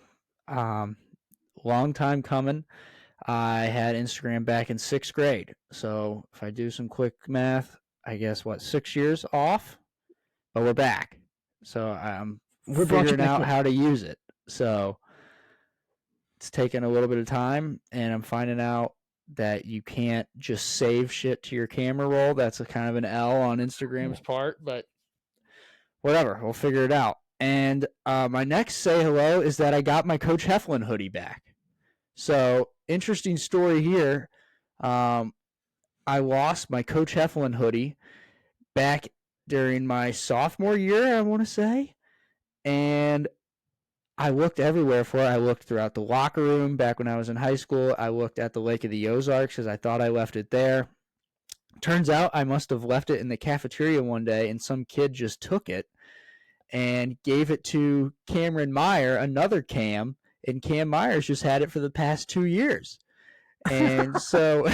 Long time coming. I had Instagram back in 6th grade. So if I do some quick math, I guess 6 years off, but we're back. So I'm figuring out how to use it. So it's taken a little bit of time, and I'm finding out that you can't just save shit to your camera roll. That's a kind of an L on Instagram's part, but whatever, we'll figure it out. And my next say hello is that I got my Coach Heflin hoodie back. So interesting story here. I lost my Coach Heflin hoodie back during my sophomore year, I want to say, and I looked everywhere for it. I looked throughout the locker room back when I was in high school. I looked at the Lake of the Ozarks because I thought I left it there. Turns out I must have left it in the cafeteria one day, and some kid just took it and gave it to Cameron Meyer, another Cam, and Cam Myers just had it for the past 2 years. And so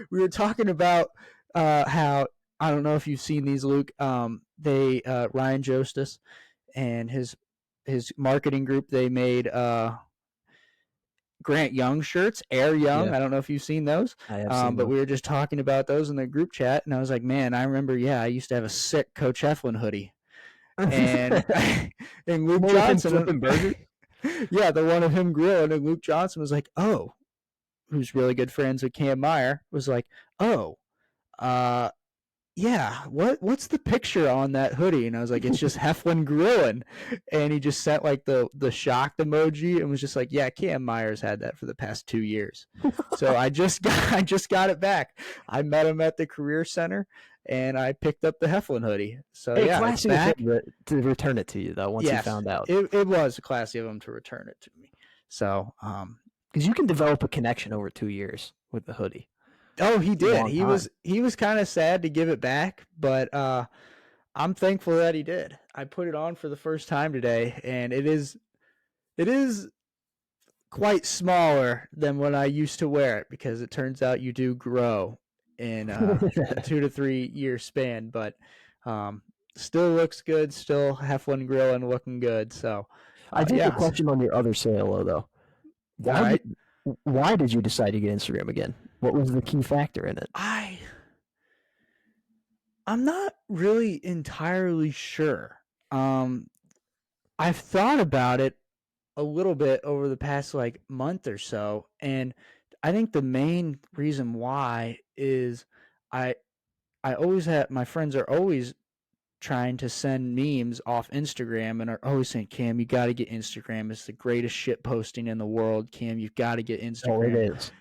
we were talking about how, I don't know if you've seen these, Luke. Ryan Jostis and his marketing group, they made Grant Young shirts, Air Young. Yeah. I don't know if you've seen those. I have seen but we were just talking about those in the group chat, and I was like, man, I remember, I used to have a sick Coach Heflin hoodie. And and Luke Johnson, yeah, the one of him grilling, and Luke Johnson was like, oh, who's really good friends with Cam Meyer, was like, oh, yeah, what's the picture on that hoodie? And I was like, it's just Heflin grilling. And he just sent like the shocked emoji and was just like, yeah, Cam Myers had that for the past 2 years. So I just got it back. I met him at the Career Center, and I picked up the Heflin hoodie. So it's back. To return it to you though, once you found out. It was classy of him to return it to me. So because you can develop a connection over 2 years with the hoodie. Oh, he did. He was kind of sad to give it back, but I'm thankful that he did. I put it on for the first time today, and it is quite smaller than when I used to wear it, because it turns out you do grow in a 2 to 3 year span, but still looks good, still Heflin grill and looking good. So I think the question on your other sale though. Why did you decide to get Instagram again? What was the key factor in it? I'm not really entirely sure. I've thought about it a little bit over the past month or so, and I think the main reason why is I always have, my friends are always trying to send memes off Instagram and are always saying, Cam, you got to get Instagram. It's the greatest shit posting in the world. Cam, you've got to get Instagram. Oh, it is.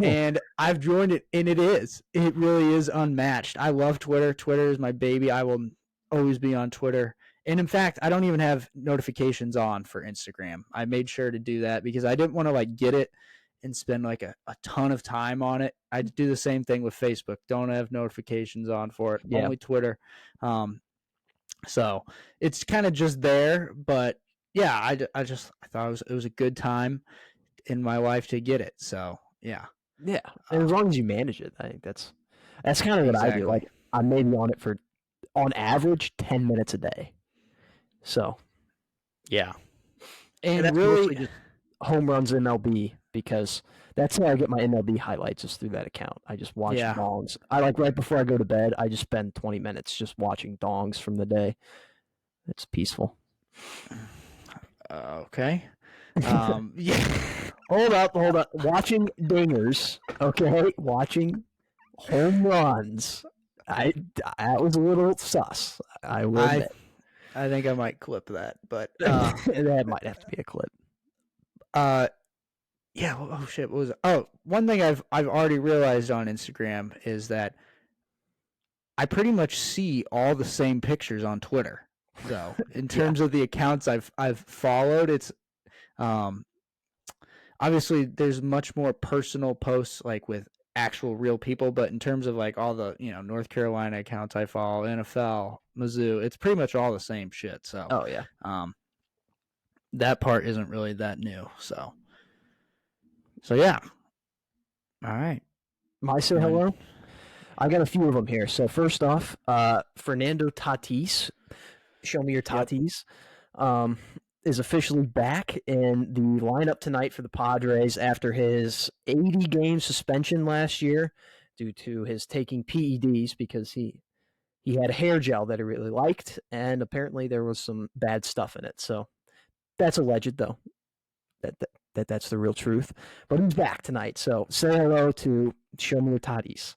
And I've joined it, and it is. It really is unmatched. I love Twitter. Twitter is my baby. I will always be on Twitter. And in fact, I don't even have notifications on for Instagram. I made sure to do that because I didn't want to get it and spend a ton of time on it. I do the same thing with Facebook. Don't have notifications on for it. Yeah. Only Twitter. So it's kind of just there, but yeah, I thought it was a good time in my life to get it. So yeah. And as long as you manage it, I think that's kind of what I do. I'm maybe on it for, on average, 10 minutes a day. So yeah, and that's really just home runs MLB, because that's how I get my MLB highlights, is through that account. I just watch dongs. I right before I go to bed, I just spend 20 minutes just watching dongs from the day. It's peaceful. Okay. Yeah. Hold up. Watching dingers, okay? Watching home runs. That was a little sus. I will admit. I think I might clip that, but that might have to be a clip. Yeah. Oh shit. What was it? Oh, one thing I've already realized on Instagram is that I pretty much see all the same pictures on Twitter. Though, in terms of the accounts I've followed, it's obviously there's much more personal posts like with actual real people, but in terms of like all the North Carolina accounts I follow, NFL, Mizzou, it's pretty much all the same shit. So oh yeah, that part isn't really that new. So yeah, all right. My say hello. I got a few of them here. So first off, Fernando Tatis, show me your Tatis, is officially back in the lineup tonight for the Padres after his 80-game suspension last year due to his taking PEDs because he had a hair gel that he really liked, and apparently there was some bad stuff in it. So that's alleged, though. That's the real truth. But he's back tonight. So say hello to show me your Tatis.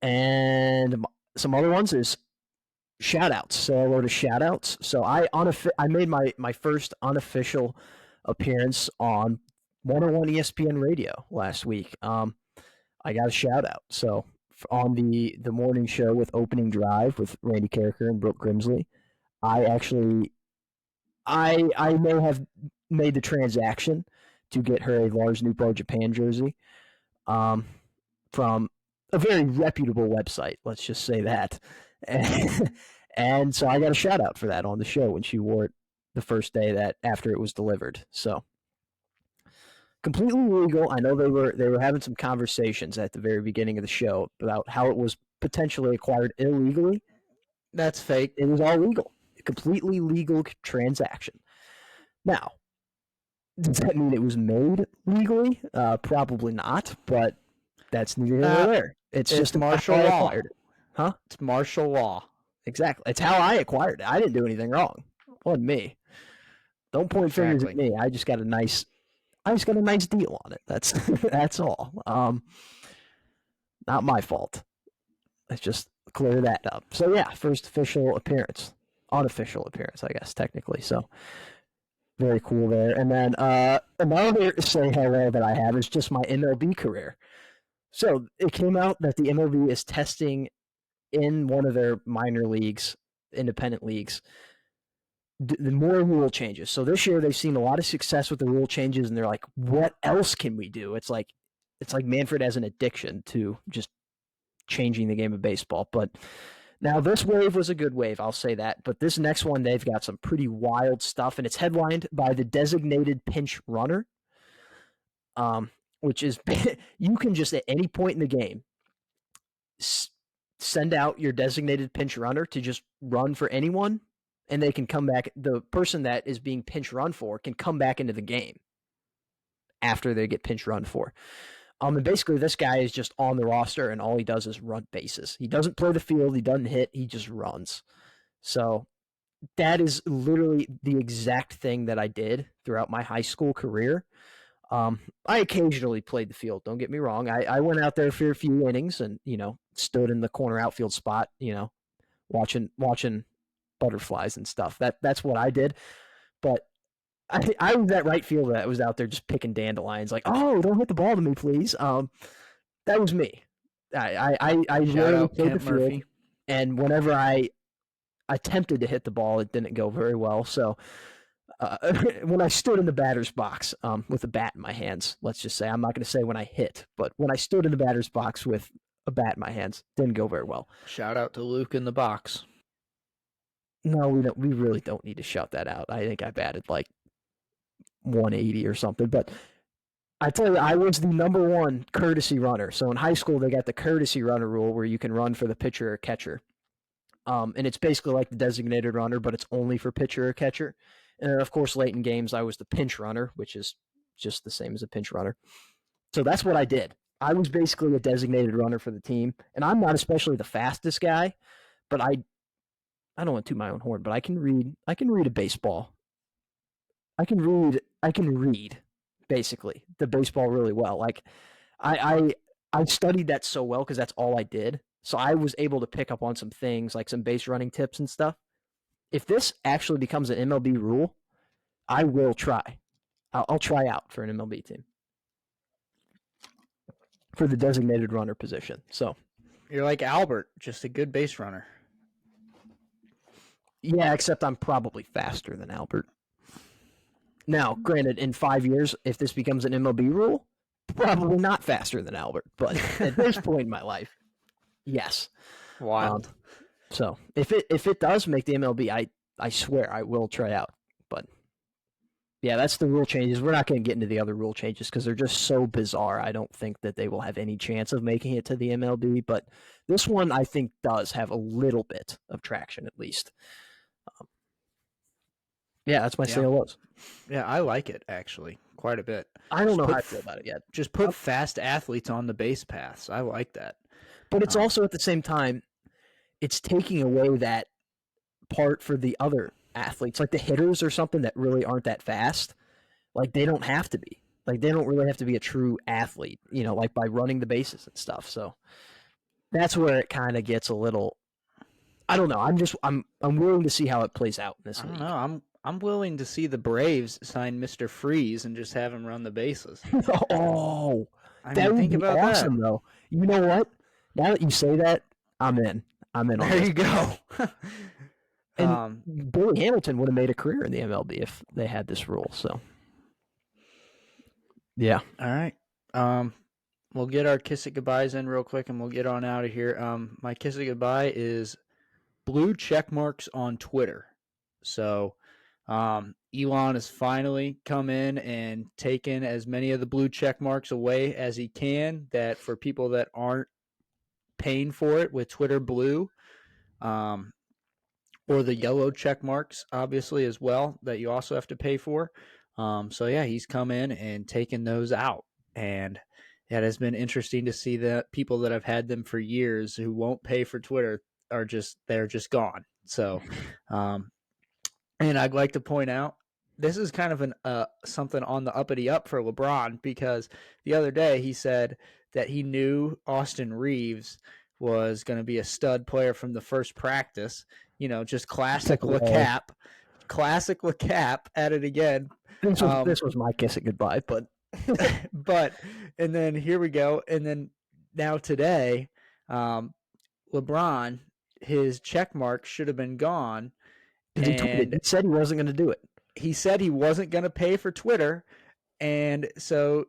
And some other ones is shout outs. So I wrote a shout outs. So I made my first unofficial appearance on 101 ESPN radio last week. I got a shout out. So on the morning show with Opening Drive with Randy Carricker and Brooke Grimsley, I may have made the transaction to get her a Lars Newpo Japan jersey from a very reputable website. Let's just say that. And so I got a shout out for that on the show when she wore it the first day that after it was delivered. So completely legal. I know they were having some conversations at the very beginning of the show about how it was potentially acquired illegally. That's fake. It was all legal. A completely legal transaction. Now, does that mean it was made legally? Probably not, but that's neither here nor there. It's just martial law. Acquired it. Huh? It's martial law. Exactly. It's how I acquired it. I didn't do anything wrong. It wasn't me. Don't point fingers at me. I just got a nice deal on it. That's all. Not my fault. Let's just clear that up. So yeah, first official appearance. Unofficial appearance, I guess, technically. So very cool there. And then another say hello that I have is just my MLB career. So it came out that the MLB is testing in one of their minor leagues, independent leagues, the more rule changes. So this year they've seen a lot of success with the rule changes, and they're like, what else can we do? It's like Manfred has an addiction to just changing the game of baseball. But now this wave was a good wave, I'll say that. But this next one, they've got some pretty wild stuff, and it's headlined by the designated pinch runner, which is you can just at any point in the game send out your designated pinch runner to just run for anyone, and they can come back. The person that is being pinch run for can come back into the game after they get pinch run for. And basically this guy is just on the roster, and all he does is run bases. He doesn't play the field. He doesn't hit. He just runs. So that is literally the exact thing that I did throughout my high school career. I occasionally played the field. Don't get me wrong. I went out there for a few innings and, stood in the corner outfield spot, watching butterflies and stuff. That's what I did. But I was that right fielder that was out there just picking dandelions, like, oh, don't hit the ball to me, please. That was me. I rarely played the field, and whenever I attempted to hit the ball, it didn't go very well. So when I stood in the batter's box with a bat in my hands, let's just say, I'm not going to say when I hit, but when I stood in the batter's box with a bat in my hands, didn't go very well. Shout out to Luke in the box. No, we don't. We really don't need to shout that out. I think I batted like 180 or something. But I tell you, I was the number one courtesy runner. So in high school, they got the courtesy runner rule where you can run for the pitcher or catcher. And it's basically like the designated runner, but it's only for pitcher or catcher. And then, of course, late in games, I was the pinch runner, which is just the same as a pinch runner. So that's what I did. I was basically a designated runner for the team. And I'm not especially the fastest guy, but I don't want to toot my own horn, but I can read a baseball I can read basically the baseball really well. Like I studied that so well because that's all I did. So I was able to pick up on some things like some base running tips and stuff. If this actually becomes an MLB rule, I will try. I'll try out for an MLB team for the designated runner position. So you're like Albert, just a good base runner. Yeah, except I'm probably faster than Albert. Now, granted, in 5 years, if this becomes an MLB rule, probably not faster than Albert. But at this point in my life, yes. Wild. So if it does make the MLB, I swear I will try out. But yeah, that's the rule changes. We're not going to get into the other rule changes because they're just so bizarre. I don't think that they will have any chance of making it to the MLB. But this one, I think, does have a little bit of traction at least. Yeah, that's my CLOs. Yeah, I like it, actually, quite a bit. I don't know how I feel about it yet. Just put fast athletes on the base paths. I like that. But it's also, at the same time, it's taking away that part for the other athletes, like the hitters or something that really aren't that fast. Like, they don't have to be. Like, they don't really have to be a true athlete, like by running the bases and stuff. So that's where it kind of gets a little, I don't know. I'm willing to see how it plays out in this league. I don't know. I'm willing to see the Braves sign Mr. Freeze and just have him run the bases. Oh, that would be awesome, though. You know what? Now that you say that, I'm in. I'm in on There you go. And Billy Hamilton would have made a career in the MLB if they had this rule. So, yeah. All right. We'll get our kiss it goodbyes in real quick, and we'll get on out of here. My kiss it goodbye is blue check marks on Twitter. So, Elon has finally come in and taken as many of the blue check marks away as he can, that for people that aren't paying for it with Twitter Blue, or the yellow check marks, obviously, as well, that you also have to pay for. So yeah, he's come in and taken those out, and it has been interesting to see that people that have had them for years who won't pay for Twitter they're just gone. So, and I'd like to point out, this is kind of something on the uppity up for LeBron, because the other day he said that he knew Austin Reeves was going to be a stud player from the first practice. Just classic LeCap. Classic LeCap at it again. This was my kiss it goodbye, but and then here we go. And then now today, LeBron, his check mark should have been gone. He said he wasn't going to do it. He said he wasn't going to pay for Twitter. And so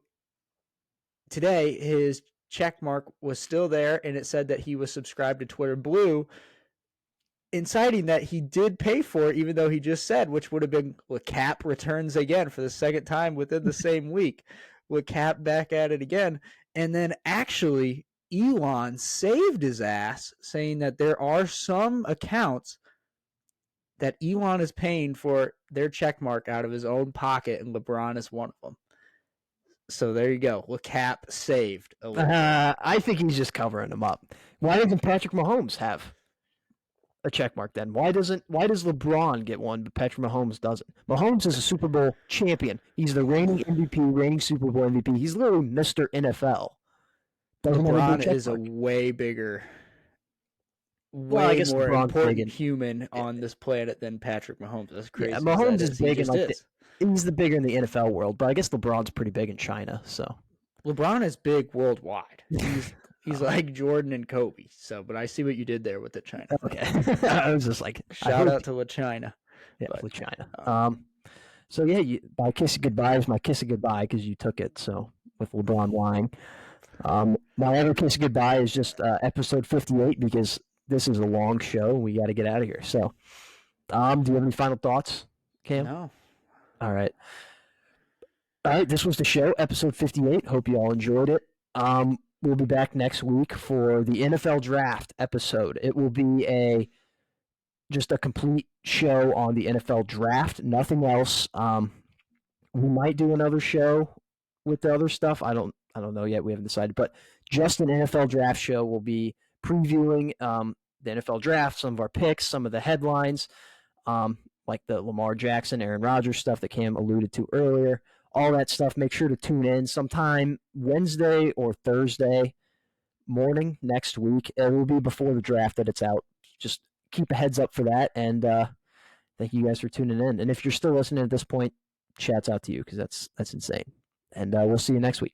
today his check mark was still there, and it said that he was subscribed to Twitter Blue, inciting that he did pay for it, even though he just said, which would have been LeCap returns again for the second time within the same week. LeCap back at it again. And then actually Elon saved his ass, saying that there are some accounts that Elon is paying for their check mark out of his own pocket, and LeBron is one of them. So there you go. LeCap saved. I think he's just covering him up. Why doesn't Patrick Mahomes have a check mark then? Why does LeBron get one, but Patrick Mahomes doesn't? Mahomes is a Super Bowl champion. He's the reigning MVP, reigning Super Bowl MVP. He's literally Mr. NFL. LeBron is a way bigger, more important human on this planet than Patrick Mahomes. That's crazy. Yeah, Mahomes is big, he's the bigger in the NFL world, but I guess LeBron's pretty big in China. So LeBron is big worldwide. He's like Jordan and Kobe. So, but I see what you did there with the China. Okay, I was just like, shout out to LaChina. Yeah, LaChina. So yeah, my kiss it goodbye is my kiss it goodbye because you took it. So with LeBron lying, my other kiss it goodbye is just episode 58 because this is a long show. We got to get out of here. So, do you have any final thoughts, Cam? No. All right. This was the show, episode 58. Hope you all enjoyed it. We'll be back next week for the NFL draft episode. It will be just a complete show on the NFL draft, nothing else. We might do another show with the other stuff. I don't know yet. We haven't decided, but just an NFL draft show. We'll be previewing the NFL draft, some of our picks, some of the headlines. like the Lamar Jackson, Aaron Rodgers stuff that Cam alluded to earlier. All that stuff, make sure to tune in sometime Wednesday or Thursday morning next week. It will be before the draft that it's out. Just keep a heads up for that, and thank you guys for tuning in. And if you're still listening at this point, shouts out to you because that's insane. And we'll see you next week.